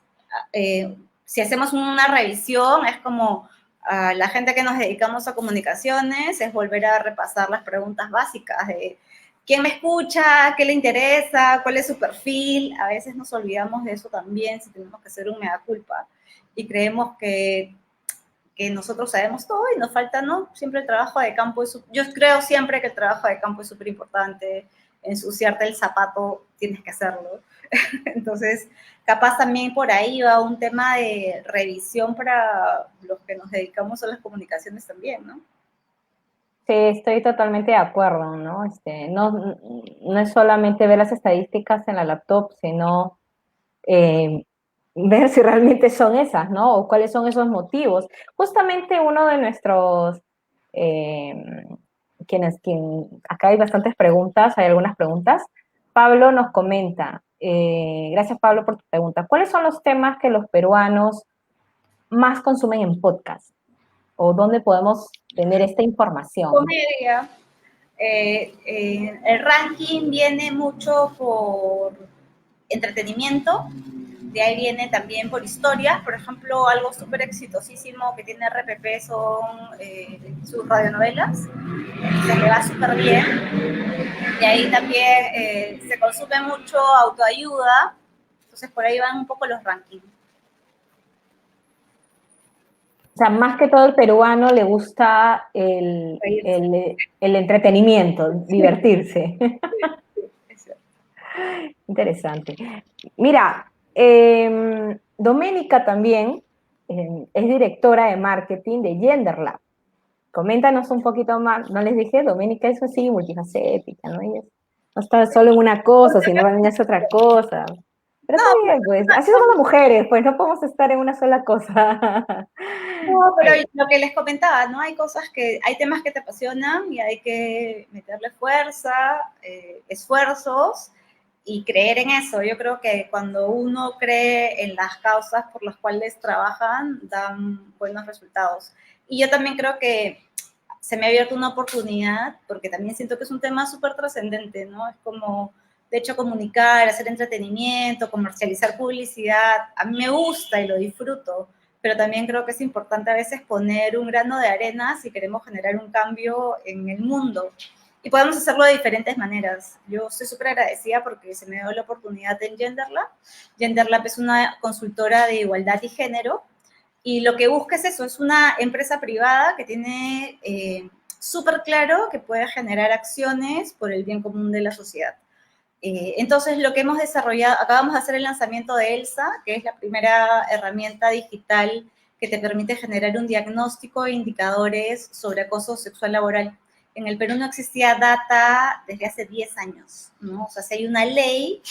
si hacemos una revisión, es como a la gente que nos dedicamos a comunicaciones, es volver a repasar las preguntas básicas de quién me escucha, qué le interesa, cuál es su perfil. A veces nos olvidamos de eso también, si tenemos que hacer un mea culpa, y creemos que nosotros sabemos todo y nos falta, ¿no? Siempre el trabajo de campo yo creo siempre que el trabajo de campo es súper importante, ensuciarte el zapato tienes que hacerlo. Entonces, capaz también por ahí va un tema de revisión para los que nos dedicamos a las comunicaciones también, ¿no? Sí, estoy totalmente de acuerdo, ¿no? No es solamente ver las estadísticas en la laptop, sino ver si realmente son esas, ¿no? O cuáles son esos motivos. Justamente uno de nuestros, eh, acá hay bastantes preguntas, hay algunas preguntas. Pablo nos comenta, gracias Pablo por tu pregunta, ¿cuáles son los temas que los peruanos más consumen en podcast? ¿O dónde podemos tener esta información? Comedia. El ranking viene mucho por entretenimiento, de ahí viene también por historia. Por ejemplo, algo súper exitosísimo que tiene RPP son sus radionovelas, se le va súper bien. De ahí también se consume mucho autoayuda, entonces por ahí van un poco los rankings. O sea, más que todo el peruano le gusta el entretenimiento, divertirse. Interesante. Mira, Doménica también es directora de marketing de GenderLab. Coméntanos un poquito más. No les dije, Doménica es así, multifacética, ¿no? Ella no está solo en una cosa, sino también es otra cosa. Pero está bien, pues. Así somos las mujeres, pues no podemos estar en una sola cosa. No, pero lo que les comentaba, ¿no? Hay hay temas que te apasionan y hay que meterle fuerza, esfuerzos y creer en eso. Yo creo que cuando uno cree en las causas por las cuales trabajan, dan buenos resultados. Y yo también creo que se me ha abierto una oportunidad, porque también siento que es un tema súper trascendente, ¿no? Es como, de hecho, comunicar, hacer entretenimiento, comercializar publicidad, a mí me gusta y lo disfruto, pero también creo que es importante a veces poner un grano de arena si queremos generar un cambio en el mundo. Y podemos hacerlo de diferentes maneras. Yo estoy súper agradecida porque se me dio la oportunidad en GenderLab. GenderLab es una consultora de igualdad y género, y lo que busca es eso, es una empresa privada que tiene súper claro que puede generar acciones por el bien común de la sociedad. Entonces, lo que hemos desarrollado, acabamos de hacer el lanzamiento de ELSA, que es la primera herramienta digital que te permite generar un diagnóstico e indicadores sobre acoso sexual laboral. En el Perú no existía data desde hace 10 años, ¿no? O sea, sí hay una ley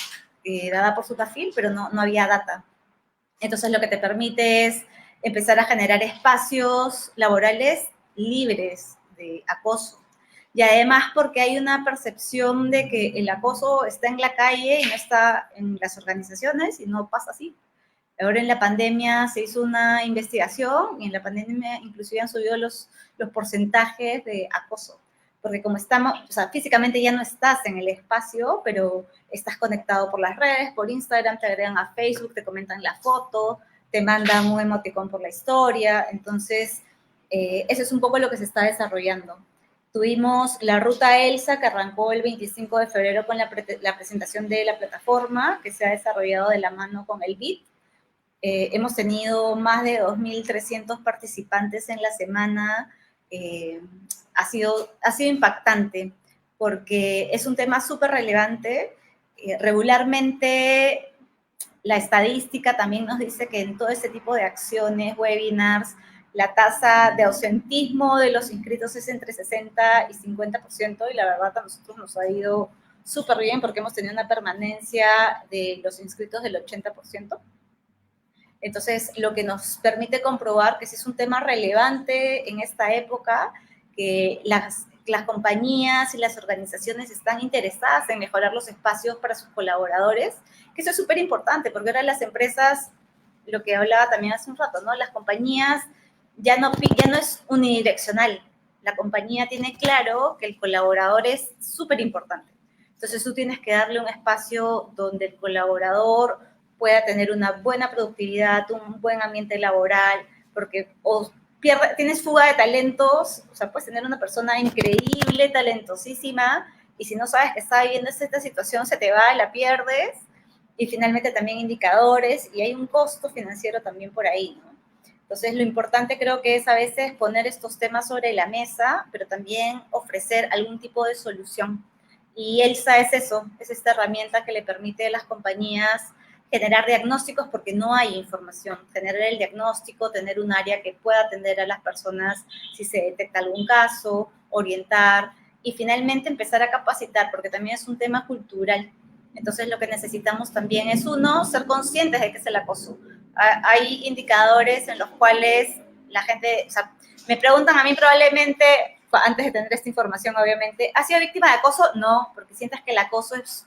dada por SUTAFIL, pero no había data. Entonces, lo que te permite es empezar a generar espacios laborales libres de acoso. Y además porque hay una percepción de que el acoso está en la calle y no está en las organizaciones, y no pasa así. Ahora en la pandemia se hizo una investigación y en la pandemia inclusive han subido los porcentajes de acoso. Porque como estamos, o sea, físicamente ya no estás en el espacio, pero estás conectado por las redes, por Instagram, te agregan a Facebook, te comentan la foto, te mandan un emoticón por la historia. Entonces, eso es un poco lo que se está desarrollando. Tuvimos la ruta ELSA, que arrancó el 25 de febrero con la presentación de la plataforma, que se ha desarrollado de la mano con el BID. Hemos tenido más de 2.300 participantes en la semana. Ha sido impactante porque es un tema súper relevante. Regularmente la estadística también nos dice que en todo este tipo de acciones, webinars, la tasa de ausentismo de los inscritos es entre 60 y 50%, y la verdad a nosotros nos ha ido súper bien porque hemos tenido una permanencia de los inscritos del 80%. Entonces, lo que nos permite comprobar que sí es un tema relevante en esta época, que las compañías y las organizaciones están interesadas en mejorar los espacios para sus colaboradores, que eso es súper importante, porque ahora las empresas, lo que hablaba también hace un rato, ¿no? Las compañías ya no es unidireccional. La compañía tiene claro que el colaborador es súper importante. Entonces tú tienes que darle un espacio donde el colaborador pueda tener una buena productividad, un buen ambiente laboral, porque tienes fuga de talentos, o sea, puedes tener una persona increíble, talentosísima, y si no sabes que está viviendo esta situación, se te va, la pierdes, y finalmente también indicadores, y hay un costo financiero también por ahí, ¿no? Entonces, lo importante creo que es a veces poner estos temas sobre la mesa, pero también ofrecer algún tipo de solución. Y ELSA es eso, es esta herramienta que le permite a las compañías generar diagnósticos porque no hay información, generar el diagnóstico, tener un área que pueda atender a las personas si se detecta algún caso, orientar y finalmente empezar a capacitar, porque también es un tema cultural. Entonces lo que necesitamos también es, uno, ser conscientes de que es el acoso. Hay indicadores en los cuales la gente, o sea, me preguntan a mí probablemente, antes de tener esta información obviamente, ¿has sido víctima de acoso? No, porque sientas que el acoso es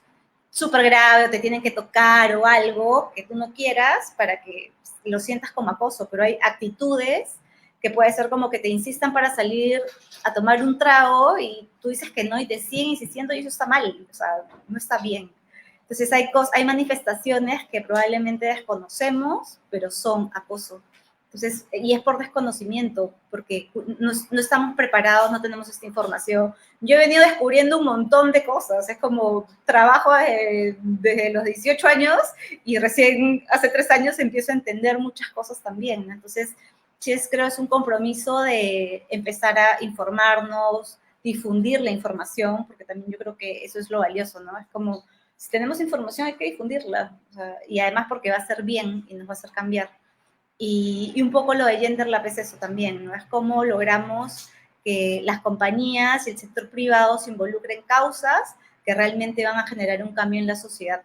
súper grave o te tienen que tocar o algo que tú no quieras para que lo sientas como acoso, pero hay actitudes que puede ser como que te insistan para salir a tomar un trago y tú dices que no y te siguen insistiendo y eso está mal, o sea, no está bien. Entonces hay manifestaciones que probablemente desconocemos, pero son acoso. Entonces, y es por desconocimiento, porque no estamos preparados, no tenemos esta información. Yo he venido descubriendo un montón de cosas, es como trabajo desde los 18 años y recién hace 3 años empiezo a entender muchas cosas también. Entonces, sí creo es un compromiso de empezar a informarnos, difundir la información, porque también yo creo que eso es lo valioso, ¿no? Es como, si tenemos información hay que difundirla, o sea, y además porque va a ser bien y nos va a hacer cambiar. Y un poco lo de Gender Lab es eso también, ¿no? Es cómo logramos que las compañías y el sector privado se involucren en causas que realmente van a generar un cambio en la sociedad.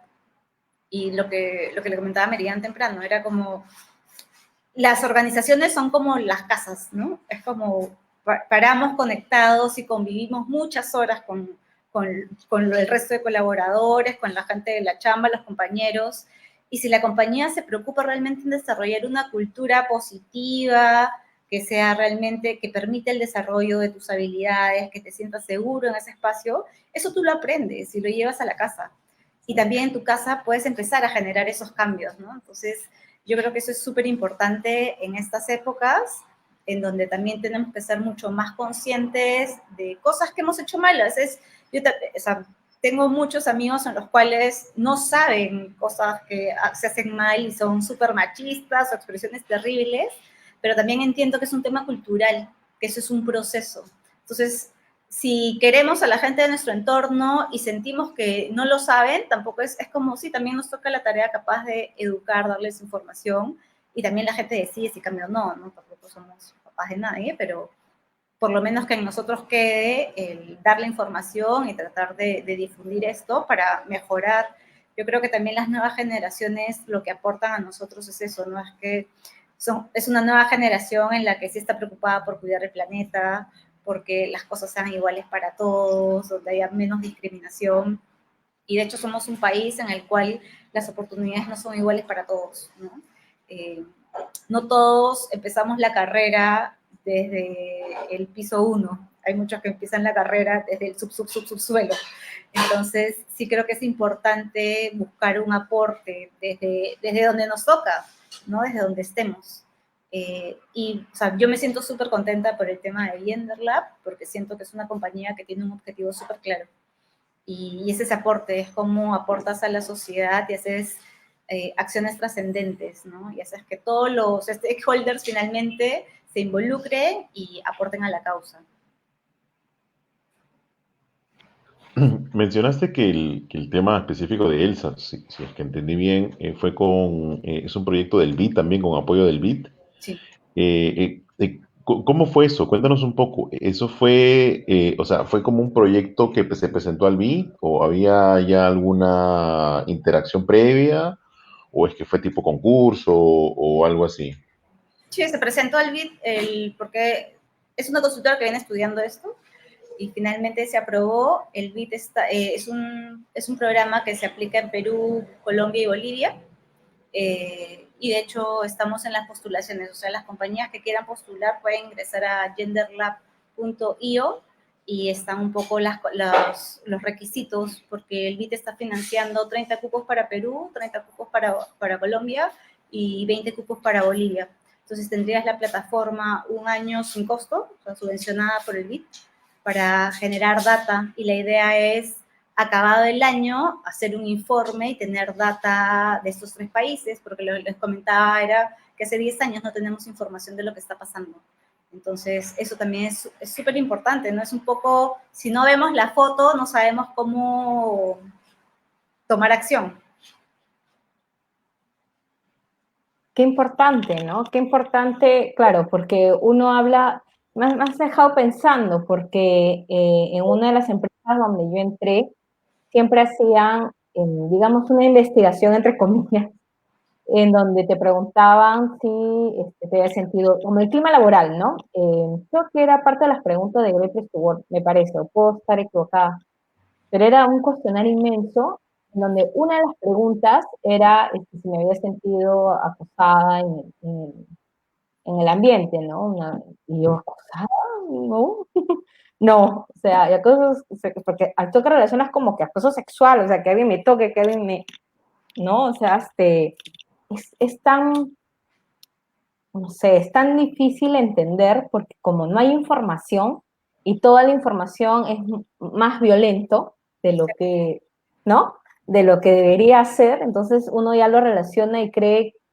Y lo que le comentaba Merian temprano, era como, las organizaciones son como las casas, ¿no? Es como paramos conectados y convivimos muchas horas con el resto de colaboradores, con la gente de la chamba, los compañeros, y si la compañía se preocupa realmente en desarrollar una cultura positiva, que sea realmente, que permite el desarrollo de tus habilidades, que te sientas seguro en ese espacio, eso tú lo aprendes y lo llevas a la casa. Y también en tu casa puedes empezar a generar esos cambios, ¿no? Entonces, yo creo que eso es súper importante en estas épocas, en donde también tenemos que ser mucho más conscientes de cosas que hemos hecho mal. A veces, o sea, tengo muchos amigos en los cuales no saben cosas que se hacen mal y son súper machistas o expresiones terribles, pero también entiendo que es un tema cultural, que eso es un proceso. Entonces, si queremos a la gente de nuestro entorno y sentimos que no lo saben, tampoco es como si también nos toca la tarea capaz de educar, darles información, y también la gente decide si cambia o no, ¿no? Tampoco somos papás de nadie, pero por lo menos que en nosotros quede el darle información y tratar de difundir esto para mejorar. Yo creo que también las nuevas generaciones lo que aportan a nosotros es eso, ¿no? Es que es una nueva generación en la que sí está preocupada por cuidar el planeta, porque las cosas sean iguales para todos, donde haya menos discriminación. Y de hecho somos un país en el cual las oportunidades no son iguales para todos, ¿no? No todos empezamos la carrera desde el piso 1. Hay muchos que empiezan la carrera desde el subsuelo. Entonces, sí creo que es importante buscar un aporte desde donde nos toca, ¿no? Desde donde estemos. Y o sea, yo me siento súper contenta por el tema de Gender Lab, porque siento que es una compañía que tiene un objetivo súper claro. Y es ese aporte, es cómo aportas a la sociedad y haces acciones trascendentes, ¿no? Y haces que todos los stakeholders finalmente se involucren y aporten a la causa. Mencionaste que el tema específico de Elsa, si es que entendí bien, es un proyecto del BID también, con apoyo del BID. Sí. ¿Cómo fue eso? Cuéntanos un poco. ¿Eso fue, o sea, fue como un proyecto que se presentó al BID o había ya alguna interacción previa o es que fue tipo concurso o algo así? Sí, se presentó al BID porque es una consultora que viene estudiando esto y finalmente se aprobó. El BIT es un programa que se aplica en Perú, Colombia y Bolivia. Y de hecho estamos en las postulaciones, o sea, las compañías que quieran postular pueden ingresar a genderlab.io y están un poco los requisitos, porque el BIT está financiando 30 cupos para Perú, 30 cupos para Colombia y 20 cupos para Bolivia. Entonces tendrías la plataforma un año sin costo, o sea, subvencionada por el BIT, para generar data, y la idea es, acabado el año, hacer un informe y tener data de estos 3 países, porque lo que les comentaba era que hace 10 años no tenemos información de lo que está pasando. Entonces, eso también es súper importante, ¿no? Es un poco, si no vemos la foto, no sabemos cómo tomar acción. Qué importante, ¿no? Qué importante, claro, porque uno habla, me has dejado pensando, porque en una de las empresas donde yo entré, siempre hacían, digamos, una investigación, entre comillas, en donde te preguntaban si te había sentido, como el clima laboral, ¿no? Creo que era parte de las preguntas de Great Place to Work, me parece, o puedo estar equivocada, pero era un cuestionario inmenso, en donde una de las preguntas era si me había sentido acosada en el ambiente, ¿no? Y yo, ¿acosada? No. No, o sea, y acoso, porque al toque relacionas como que acoso sexual, o sea, que alguien me toque, que alguien me, ¿no? O sea, es tan, no sé, es tan difícil entender porque como no hay información y toda la información es más violento de lo que, ¿no? De lo que debería ser, entonces uno ya lo relaciona y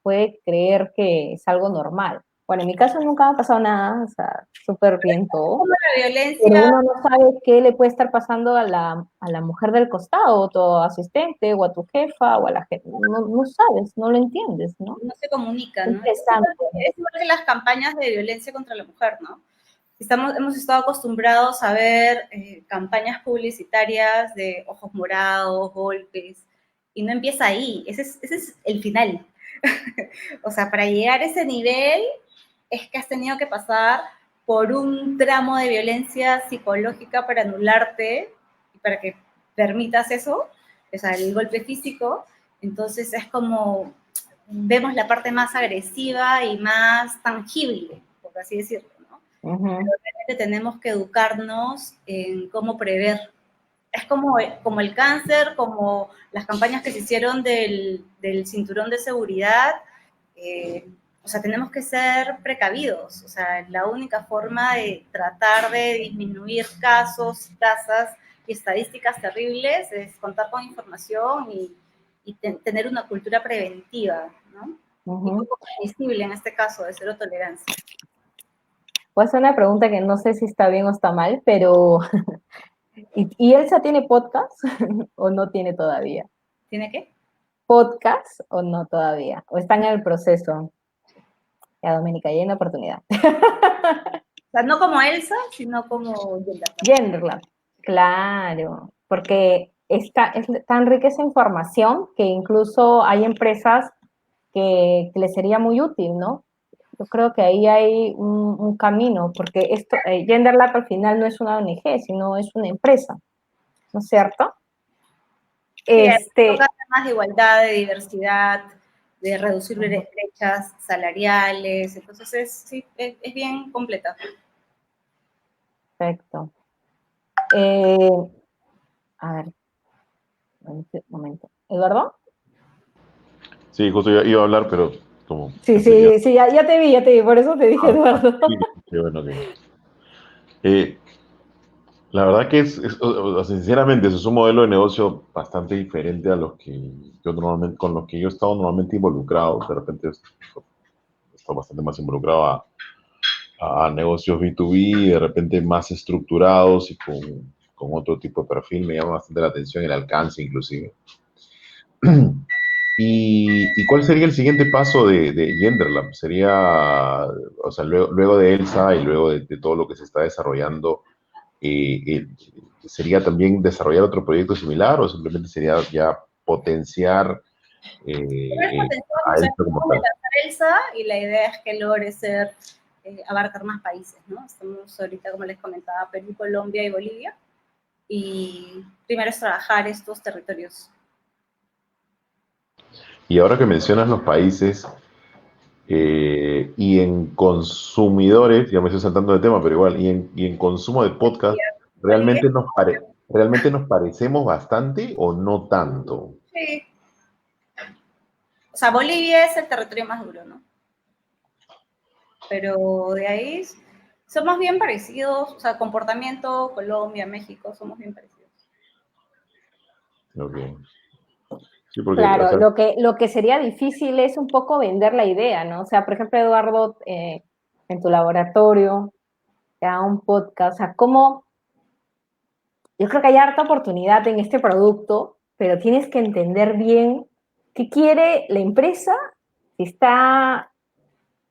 puede creer que es algo normal. Bueno, en mi caso nunca me ha pasado nada, o sea, súper bien todo. Como la Pero violencia, uno no sabe qué le puede estar pasando a la mujer del costado, o tu asistente, o a tu jefa, o a la gente. No, no sabes, no lo entiendes, ¿no? no se comunica, ¿no? Interesante. Es igual que las campañas de violencia contra la mujer, ¿no? Hemos estado acostumbrados a ver campañas publicitarias de ojos morados, golpes, y no empieza ahí, ese es el final. O sea, para llegar a ese nivel es que has tenido que pasar por un tramo de violencia psicológica para anularte y para que permitas eso, o sea, el golpe físico. Entonces es como, vemos la parte más agresiva y más tangible, por así decirlo, ¿no? Uh-huh. Pero realmente tenemos que educarnos en cómo prever. Es como el cáncer, como las campañas que se hicieron del cinturón de seguridad. O sea, tenemos que ser precavidos. O sea, la única forma de tratar de disminuir casos, tasas y estadísticas terribles es contar con información y tener una cultura preventiva, ¿no? Uh-huh. Y poco visible en este caso de cero tolerancia. Voy a hacer una pregunta que no sé si está bien o está mal, pero ¿y Elsa tiene podcast o no tiene todavía? ¿Tiene qué? ¿Podcast o no todavía? ¿O están en el proceso? Ya, Doménica, ya hay una oportunidad. O sea, no como Elsa, sino como Genderlab. Claro, porque es tan rica esa información que incluso hay empresas que les sería muy útil, ¿no? Yo creo que ahí hay un camino, porque GenderLab al final no es una ONG, sino es una empresa, ¿no es cierto? Sí, toca temas de igualdad, de diversidad, de reducir brechas salariales, entonces es bien completa. Perfecto. A ver, un momento. ¿Eduardo? Sí, justo iba a hablar, pero como... Sí, ya te vi, por eso te dije, Eduardo. Qué bueno que... la verdad que sinceramente, eso es un modelo de negocio bastante diferente a los que con los que yo he estado normalmente involucrado. De repente he estado bastante más involucrado a negocios B2B, de repente más estructurados y con otro tipo de perfil. Me llama bastante la atención el alcance inclusive. ¿Y cuál sería el siguiente paso de Genderlab? Sería, o sea, luego de Elsa y luego de todo lo que se está desarrollando, ¿sería también desarrollar otro proyecto similar o simplemente sería ya potenciar a Elsa como tal? Elsa, y la idea es que logre ser abarcar más países, ¿no? Estamos ahorita, como les comentaba, Perú, Colombia y Bolivia, y primero es trabajar estos territorios. Y ahora que mencionas los países y en consumidores, ya me estoy saltando de tema, pero igual, y en consumo de podcast, Bolivia, ¿realmente nos parecemos bastante o no tanto? sí. O sea, Bolivia es el territorio más duro, ¿no? Pero de ahí somos bien parecidos, o sea, comportamiento, Colombia, México, somos bien parecidos. Ok. Sí, porque, o Claro, sea, lo que sería difícil es un poco vender la idea, ¿no? O sea, por ejemplo, Eduardo, en tu laboratorio, te da un podcast, o sea, ¿cómo? Yo creo que hay harta oportunidad en este producto, pero tienes que entender bien qué quiere la empresa, si está,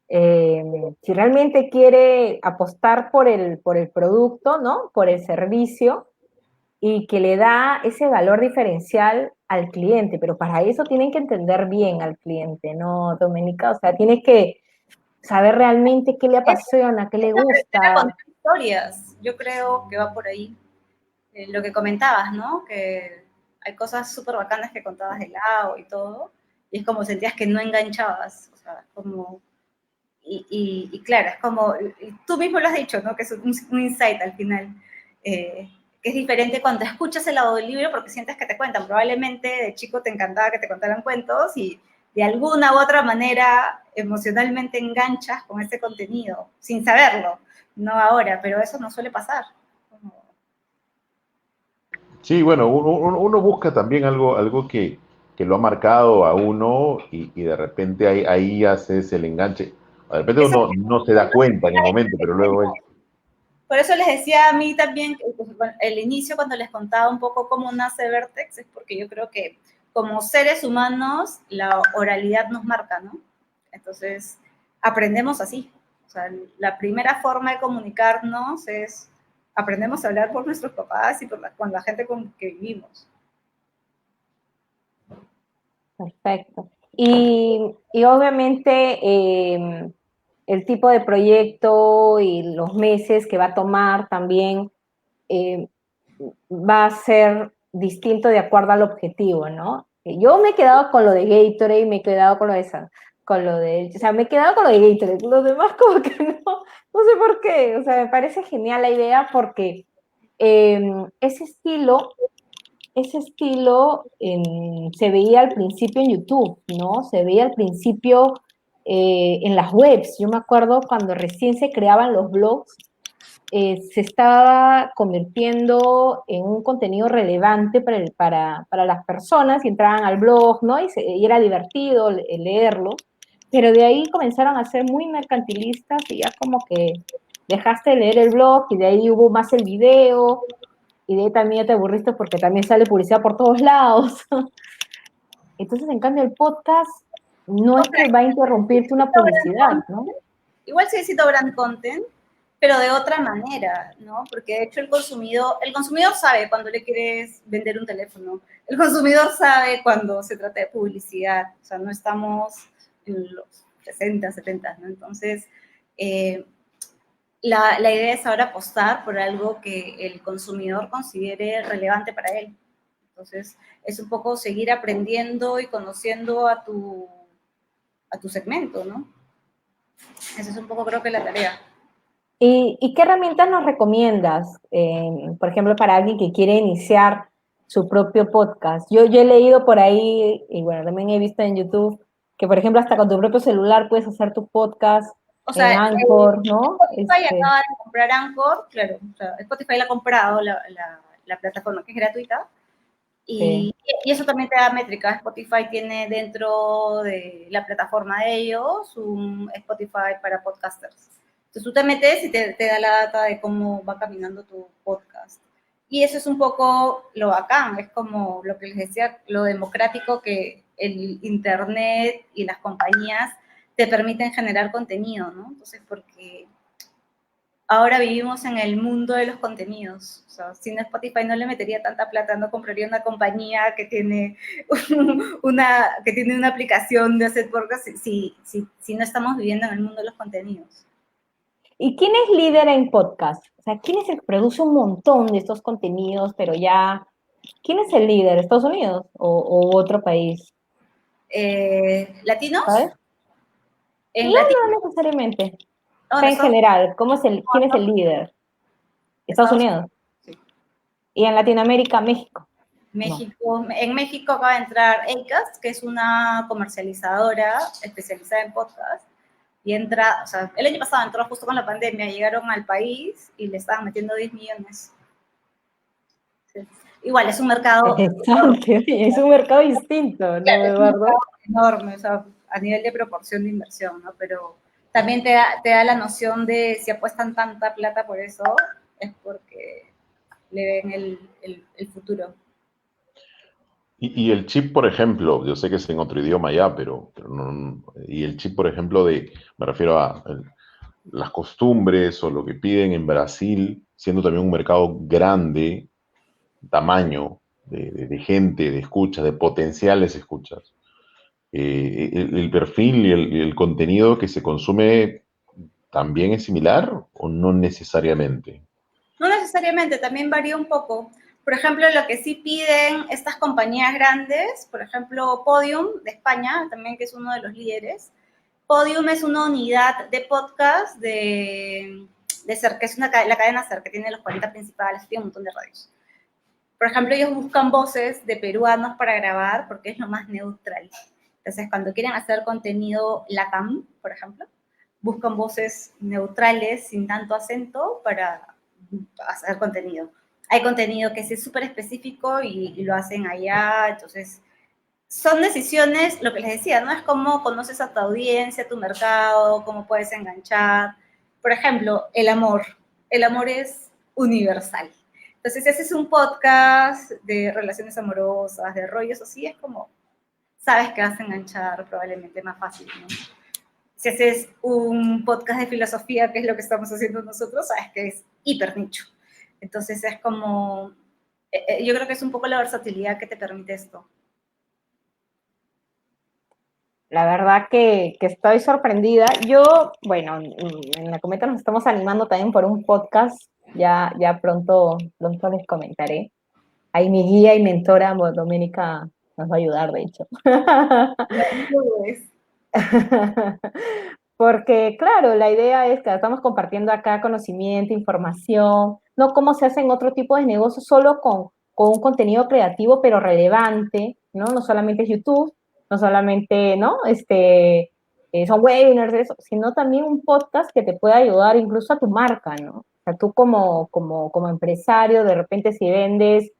si realmente quiere apostar por el producto, ¿no? Por el servicio, y que le da ese valor diferencial al cliente, pero para eso tienen que entender bien al cliente, ¿no, Doménica? O sea, tienes que saber realmente qué le apasiona, qué le Aprender a gusta. contar historias, yo creo que va por ahí. Lo que comentabas, ¿no? Que hay cosas súper bacanas que contabas de lado y todo, y es como sentías que no enganchabas, o sea, como, y claro, es como, y tú mismo lo has dicho, ¿no? Que es un insight al final, que es diferente cuando escuchas el audiolibro porque sientes que te cuentan, probablemente de chico te encantaba que te contaran cuentos y de alguna u otra manera emocionalmente enganchas con ese contenido, sin saberlo, no ahora, pero eso no suele pasar. sí, bueno, uno busca también algo que lo ha marcado a uno y de repente ahí haces el enganche. De repente Eso uno no se da cuenta en el momento, pero luego es. Por eso les decía a mí también, pues, bueno, el inicio cuando les contaba un poco cómo nace Vertex, es porque yo creo que como seres humanos la oralidad nos marca, ¿no? Entonces, aprendemos así. O sea, la primera forma de comunicarnos es, aprendemos a hablar por nuestros papás y con la gente con que vivimos. Perfecto. Y obviamente el tipo de proyecto y los meses que va a tomar también eh, va a ser distinto de acuerdo al objetivo, ¿no? Yo me he quedado con lo de Gatorade, me he quedado con lo de esa, o sea, me he quedado con lo de Gatorade, los demás como que no sé por qué, o sea, me parece genial la idea porque eh, ese estilo se veía al principio en YouTube, ¿no? Se veía al principio en las webs. Yo me acuerdo cuando recién se creaban los blogs, se estaba convirtiendo en un contenido relevante para las personas y entraban al blog, ¿no? Y era divertido leerlo, pero de ahí comenzaron a ser muy mercantilistas y ya como que dejaste de leer el blog y de ahí hubo más el video y de ahí también ya te aburriste porque también sale publicidad por todos lados. Entonces, en cambio, el podcast no es que va a interrumpirte una publicidad, ¿no? Igual sigue siendo brand content, pero de otra manera, ¿no? Porque de hecho el consumidor sabe cuando le quieres vender un teléfono, el consumidor sabe cuando se trata de publicidad, o sea, no estamos en los 60, 70, ¿no? Entonces, eh, la idea es ahora apostar por algo que el consumidor considere relevante para él. Entonces, es un poco seguir aprendiendo y conociendo a tu segmento, ¿no? Esa es un poco, creo que, la tarea. ¿Y qué herramientas nos recomiendas, por ejemplo, para alguien que quiere iniciar su propio podcast? Yo he leído por ahí, y bueno, también he visto en YouTube, que por ejemplo hasta con tu propio celular puedes hacer tu podcast O en sea, Anchor, ¿no? Spotify acaba de comprar Anchor, claro, o sea, Spotify la ha comprado, la plataforma que es gratuita, Sí. y eso también te da métrica. Spotify tiene dentro de la plataforma de ellos un Spotify para podcasters. Entonces tú te metes y te da la data de cómo va caminando tu podcast. Y eso es un poco lo bacán, es como lo que les decía, lo democrático que el Internet y las compañías te permiten generar contenido, ¿no? Entonces, porque ahora vivimos en el mundo de los contenidos. O sea, sin Spotify no le metería tanta plata, no compraría una compañía que tiene una aplicación de hacer podcast si no estamos viviendo en el mundo de los contenidos. ¿Y quién es líder en podcast? O sea, ¿quién es el que produce un montón de estos contenidos, pero ya, ¿quién es el líder? ¿Estados Unidos o otro país? ¿Latinos? ¿Sabes? En No, Latino, no necesariamente. O no, sea, en general, ¿quién es el líder? Estados Estados Unidos. Unidos. Y en Latinoamérica, México. No. México, en México acaba de entrar Acast, que es una comercializadora especializada en podcast, y entra, o sea, el año pasado entró justo con la pandemia, llegaron al país y le estaban metiendo 10 millones. Sí. Igual, es un mercado Interesante, es un mercado distinto, ¿no, Eduardo? enorme, o sea, a nivel de proporción de inversión, ¿no? Pero también te da la noción de si apuestan tanta plata por eso, es porque le ven el futuro. Y el chip, por ejemplo, yo sé que es en otro idioma ya, pero y el chip, por ejemplo, me refiero a las costumbres o lo que piden en Brasil, siendo también un mercado grande, tamaño, de gente, de escuchas, de potenciales escuchas. El perfil y el contenido que se consume también es similar o no necesariamente. No necesariamente, también varía un poco. Por ejemplo, lo que sí piden estas compañías grandes, por ejemplo, Podium de España, también que es uno de los líderes. Podium es una unidad de podcast de SER, que es la cadena SER, que tiene los 40 principales, tiene un montón de radios. Por ejemplo, ellos buscan voces de peruanos para grabar porque es lo más neutral. Entonces, cuando quieren hacer contenido LATAM, por ejemplo, buscan voces neutrales, sin tanto acento, para hacer contenido. Hay contenido que es súper específico y lo hacen allá, entonces son decisiones, lo que les decía, ¿no? Es cómo conoces a tu audiencia, tu mercado, cómo puedes enganchar. Por ejemplo, el amor. El amor es universal. Entonces, si haces un podcast de relaciones amorosas, de rollos así, es como, sabes que vas a enganchar probablemente más fácil, ¿no? Si haces un podcast de filosofía, que es lo que estamos haciendo nosotros, sabes que es hiper nicho. Entonces, es como, yo creo que es un poco la versatilidad que te permite esto. La verdad que estoy sorprendida. Yo, bueno, en la Cometa nos estamos animando también por un podcast. Ya pronto les comentaré. Ahí mi guía y mentora, Doménica, nos va a ayudar, de hecho. Porque, claro, la idea es que estamos compartiendo acá conocimiento, información, no cómo se hacen otro tipo de negocios solo con un contenido creativo, pero relevante, ¿no? No solamente es YouTube, no solamente, ¿no? Son webinars, eso, sino también un podcast que te pueda ayudar incluso a tu marca, ¿no? O sea, tú como empresario, de repente si vendes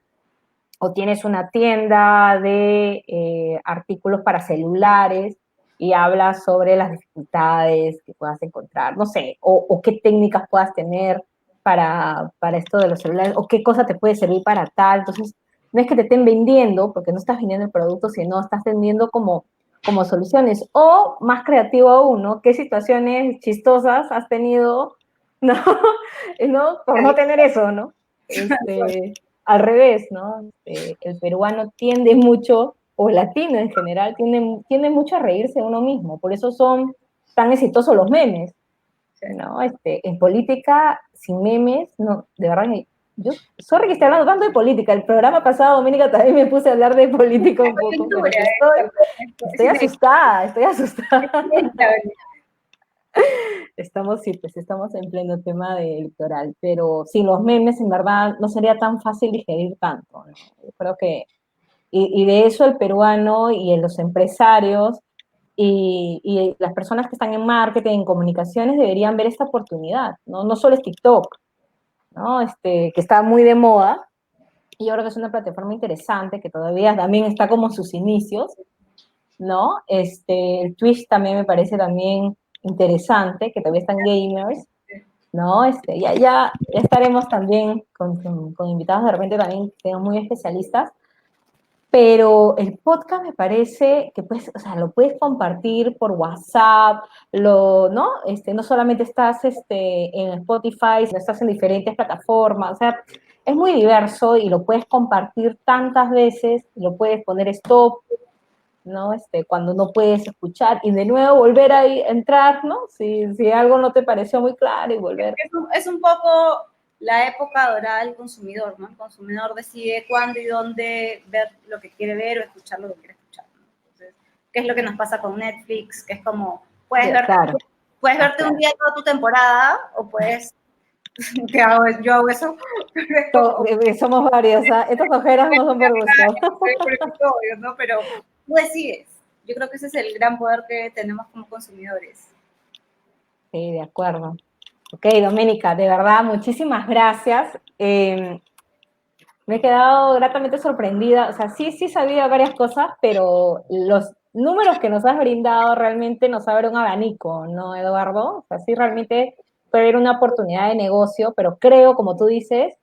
o tienes una tienda de artículos para celulares y hablas sobre las dificultades que puedas encontrar, no sé, o qué técnicas puedas tener para esto de los celulares, o qué cosa te puede servir para tal. Entonces, no es que te estén vendiendo, porque no estás vendiendo el producto, sino estás vendiendo como soluciones. O más creativo aún, ¿no? ¿Qué situaciones chistosas has tenido, no? ¿No? Por no tener eso, ¿no? Al revés, ¿no? El peruano tiende mucho, o el latino en general, tiende mucho a reírse de uno mismo, por eso son tan exitosos los memes, ¿no? En política, sin memes, no, de verdad, sorry que esté hablando tanto de política, el programa pasado, Doménica, también me puse a hablar de política un poco, pero estoy asustada, estoy asustada. Sí, pues estamos en pleno tema de electoral, pero sin los memes, en verdad, no sería tan fácil digerir tanto, ¿no? Yo creo que, y de eso el peruano y los empresarios y las personas que están en marketing, en comunicaciones, deberían ver esta oportunidad, ¿no? No solo es TikTok, ¿no? Que está muy de moda, y yo creo que es una plataforma interesante, que todavía también está como en sus inicios, ¿no? El Twitch también me parece también interesante, que todavía están gamers, ¿no? Ya estaremos también con invitados de repente también que sean muy especialistas, pero el podcast me parece que puedes, o sea, lo puedes compartir por WhatsApp, ¿no? No solamente estás en Spotify, sino estás en diferentes plataformas, o sea, es muy diverso y lo puedes compartir tantas veces, lo puedes poner stop, ¿no? Cuando no puedes escuchar y de nuevo volver a entrar, ¿no? Si algo no te pareció muy claro y volver. Es un poco la época dorada del consumidor, ¿no? El consumidor decide cuándo y dónde ver lo que quiere ver o escuchar lo que quiere escuchar, ¿no? Entonces, ¿qué es lo que nos pasa con Netflix? Que es como, puedes Claro. verte un día toda tu temporada o puedes... Yo hago eso. Somos varios, ¿eh? Estas ojeras no son por gusto. ¿no? Pero tú decides. Yo creo que ese es el gran poder que tenemos como consumidores. Sí, de acuerdo. Ok, Doménica, de verdad, muchísimas gracias. Me he quedado gratamente sorprendida. O sea, sí sabía varias cosas, pero los números que nos has brindado realmente nos abren un abanico, ¿no, Eduardo? O sea, sí realmente puede haber una oportunidad de negocio, pero creo, como tú dices,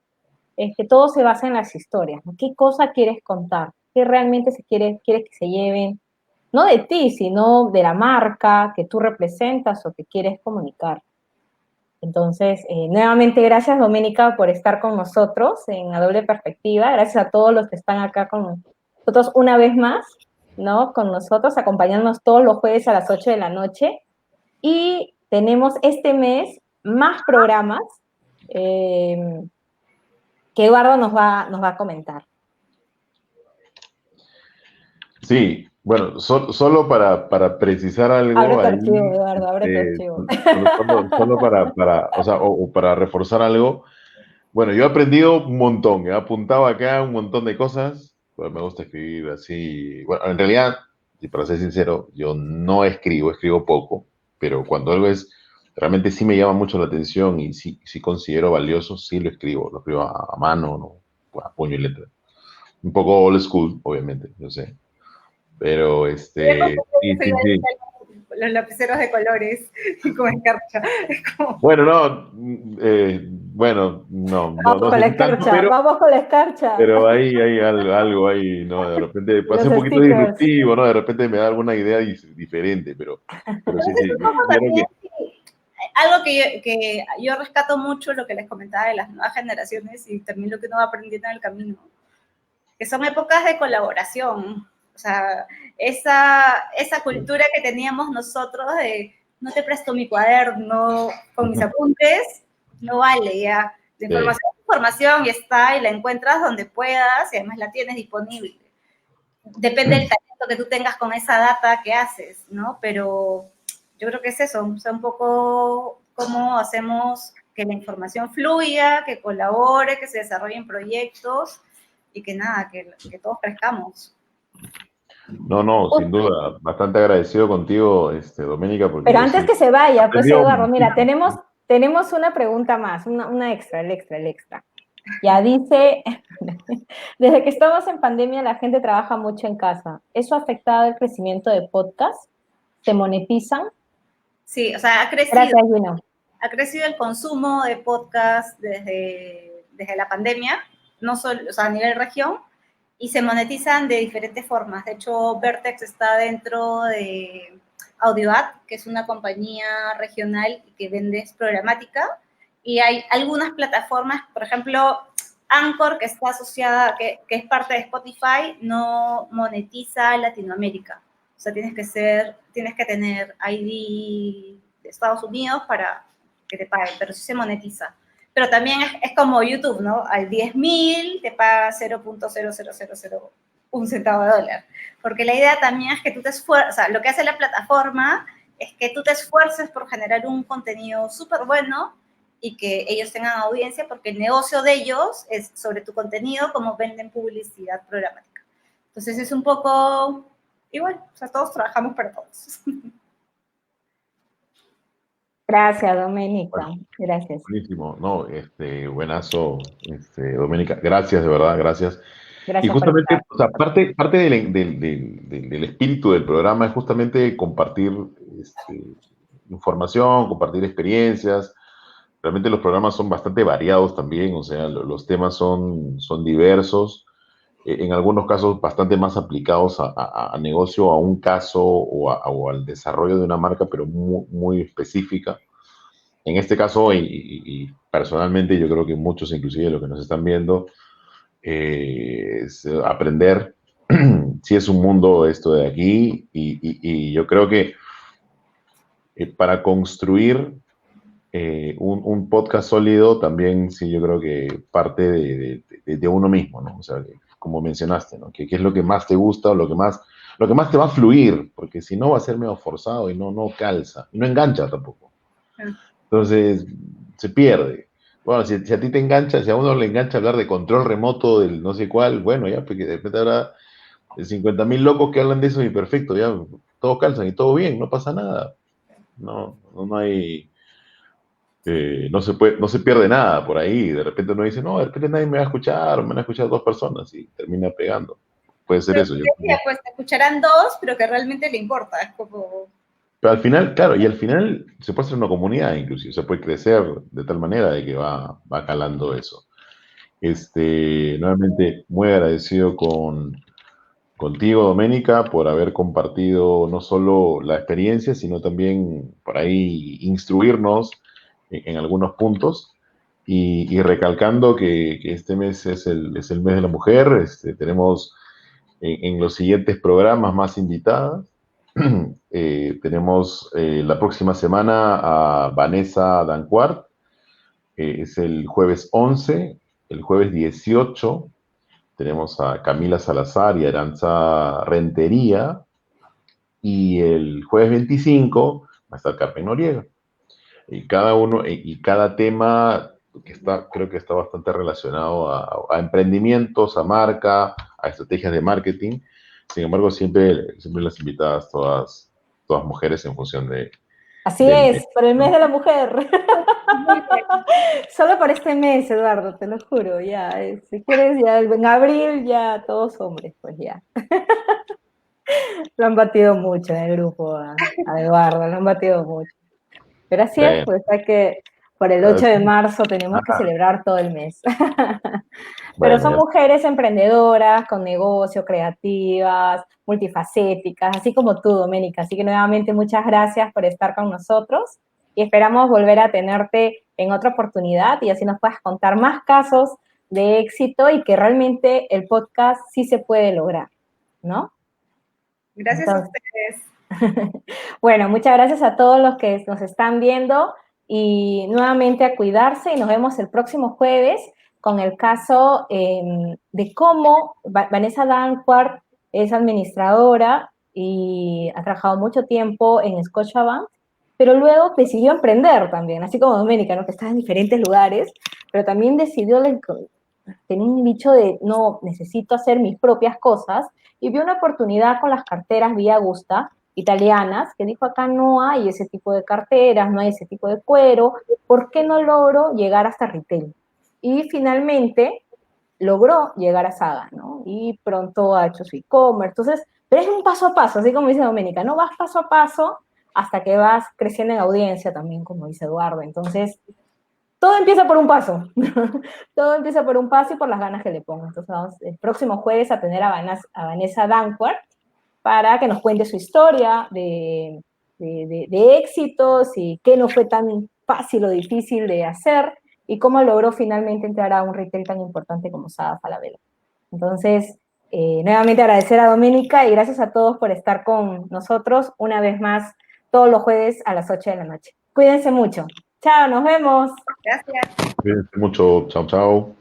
es que todo se basa en las historias, ¿no? ¿Qué cosa quieres contar? ¿Qué realmente quieres que se lleven? No de ti, sino de la marca que tú representas o que quieres comunicar. Entonces, nuevamente, gracias, Doménica, por estar con nosotros en La Doble Perspectiva. Gracias a todos los que están acá con nosotros una vez más, ¿no? Con nosotros, acompañándonos todos los jueves a las 8 de la noche. Y tenemos este mes más programas que Eduardo nos va a comentar. Sí, bueno, solo para precisar algo Abre tu ahí, archivo, Eduardo, abre tu archivo. solo o sea, o para reforzar algo. Bueno, yo he aprendido un montón, he apuntado acá un montón de cosas, pues me gusta escribir así. Bueno, en realidad, y para ser sincero, yo no escribo poco, pero cuando algo realmente sí me llama mucho la atención y sí considero valioso, sí lo escribo a mano, ¿no? A puño y letra. Un poco old school, obviamente, yo sé. Pero sí. Los lapiceros de colores como escarcha. Bueno, no, Vamos no con sé la si tanto, escarcha, vamos con la escarcha. pero hay algo ahí, ¿no? De repente puede Los ser un poquito stickers. disruptivo, ¿no? De repente me da alguna idea diferente, pero sí, yo considero que... Algo que yo rescato mucho, lo que les comentaba de las nuevas generaciones y también lo que uno va aprendiendo en el camino, que son épocas de colaboración. O sea, esa cultura que teníamos nosotros de no te presto mi cuaderno con mis apuntes, no vale ya. La información y está y la encuentras donde puedas y además la tienes disponible. Depende del talento que tú tengas con esa data que haces, ¿no? Pero yo creo que es eso, o sea, un poco cómo hacemos que la información fluya, que colabore, que se desarrollen proyectos y que nada, que todos crezcamos. No, sin duda, bastante agradecido contigo, Doménica, porque Pero antes que se vaya, pues Eduardo, mira, muchísimo. tenemos una pregunta más, una extra, el extra. Ya dice, desde que estamos en pandemia la gente trabaja mucho en casa. ¿Eso ha afectado el crecimiento de podcast? ¿Se monetizan? Sí, o sea, ha crecido. Gracias, Gino. Ha crecido el consumo de podcast desde la pandemia, no solo, o sea, a nivel región, y se monetizan de diferentes formas. De hecho, Vertex está dentro de AudioAd, que es una compañía regional que vende programática, y hay algunas plataformas, por ejemplo, Anchor, que está asociada, que es parte de Spotify, no monetiza Latinoamérica. O sea, tienes que tener ID de Estados Unidos para que te paguen, pero sí se monetiza. Pero también es como YouTube, ¿no? Al 10.000 te paga 0.00001 centavo de dólar. Porque la idea también es que tú te esfuerces, o sea, lo que hace la plataforma es que tú te esfuerces por generar un contenido súper bueno y que ellos tengan audiencia, porque el negocio de ellos es sobre tu contenido, como venden publicidad programática. Entonces es un poco igual, o sea, todos trabajamos para todos. Gracias, Doménica. Bueno, Gracias. buenísimo, no, buenazo, Doménica, gracias, de verdad, gracias. Y Gracias por justamente, estar. o sea, parte del espíritu del programa es justamente compartir información, compartir experiencias. Realmente los programas son bastante variados también, o sea, los temas son diversos, en algunos casos bastante más aplicados a negocio, a un caso o al desarrollo de una marca, pero muy específica. En este caso, y personalmente yo creo que muchos, inclusive los que nos están viendo, es aprender sí es un mundo esto de aquí y yo creo que para construir un podcast sólido también sí yo creo que parte de uno mismo, ¿no? O sea, como mencionaste, ¿no? ¿Qué es lo que más te gusta o lo que más te va a fluir? Porque si no va a ser medio forzado y no calza y no engancha tampoco. Entonces se pierde. Bueno, si a ti te engancha, si a uno le engancha hablar de control remoto del no sé cuál, bueno, ya, porque de repente habrá 50.000 locos que hablan de eso y perfecto, ya, todos calzan y todo bien, no pasa nada. No hay, no se pierde nada por ahí. De repente uno dice, no, de repente nadie me va a escuchar, o me van a escuchar 2 personas y termina pegando. Puede ser Pero eso. pues te escucharán 2, pero que realmente le importa. Es como... Pero al final, claro, y al final se puede hacer una comunidad inclusive, se puede crecer de tal manera de que va calando eso. Nuevamente, muy agradecido contigo, Doménica, por haber compartido no solo la experiencia, sino también por ahí instruirnos en algunos puntos y recalcando que este mes es el mes de la mujer. Tenemos en los siguientes programas más invitadas. Tenemos la próxima semana a Vanessa Dancuart, es el jueves 11, el jueves 18 tenemos a Camila Salazar y Aranza Rentería, y el jueves 25 va a estar Carmen Noriega. Y cada tema creo que está bastante relacionado a emprendimientos, a marca, a estrategias de marketing. Sin embargo, siempre las invitadas todas mujeres en función Así del es, mes. por el mes de la mujer. Muy bien. Solo por este mes, Eduardo, te lo juro, ya. Si quieres, ya en abril ya todos hombres, pues ya. Lo han batido mucho en el grupo a Eduardo, lo han batido mucho. Pero así es, Bueno, pues hay que, por el 8 de marzo tenemos que celebrar todo el mes. Pero bueno, son ya. mujeres emprendedoras, con negocio, creativas, multifacéticas, así como tú, Doménica. Así que nuevamente muchas gracias por estar con nosotros y esperamos volver a tenerte en otra oportunidad y así nos puedas contar más casos de éxito y que realmente el podcast sí se puede lograr, ¿no? Gracias a Entonces, ustedes. bueno, muchas gracias a todos los que nos están viendo y nuevamente a cuidarse y nos vemos el próximo jueves con el caso de cómo Vanessa Danquart es administradora y ha trabajado mucho tiempo en Scotiabank, pero luego decidió emprender también, así como Doménica, ¿no? Que está en diferentes lugares, pero también decidió tener un bicho de, no, necesito hacer mis propias cosas, y vio una oportunidad con las carteras Vía Augusta, italianas, que dijo, acá no hay ese tipo de carteras, no hay ese tipo de cuero, ¿por qué no logro llegar hasta retail? Y finalmente logró llegar a Saga, ¿no? Y pronto ha hecho su e-commerce. Entonces, pero es un paso a paso, así como dice Doménica, ¿no? Vas paso a paso hasta que vas creciendo en audiencia también, como dice Eduardo. Entonces, todo empieza por un paso. Todo empieza por un paso y por las ganas que le pongo. Entonces, vamos el próximo jueves a tener a Vanessa Danquart para que nos cuente su historia de éxitos y qué no fue tan fácil o difícil de hacer y cómo logró finalmente entrar a un retail tan importante como Saga Falabella. Entonces, nuevamente agradecer a Doménica y gracias a todos por estar con nosotros una vez más todos los jueves a las 8 de la noche. Cuídense mucho. Chao, nos vemos. Gracias. Cuídense mucho. Chao, chao.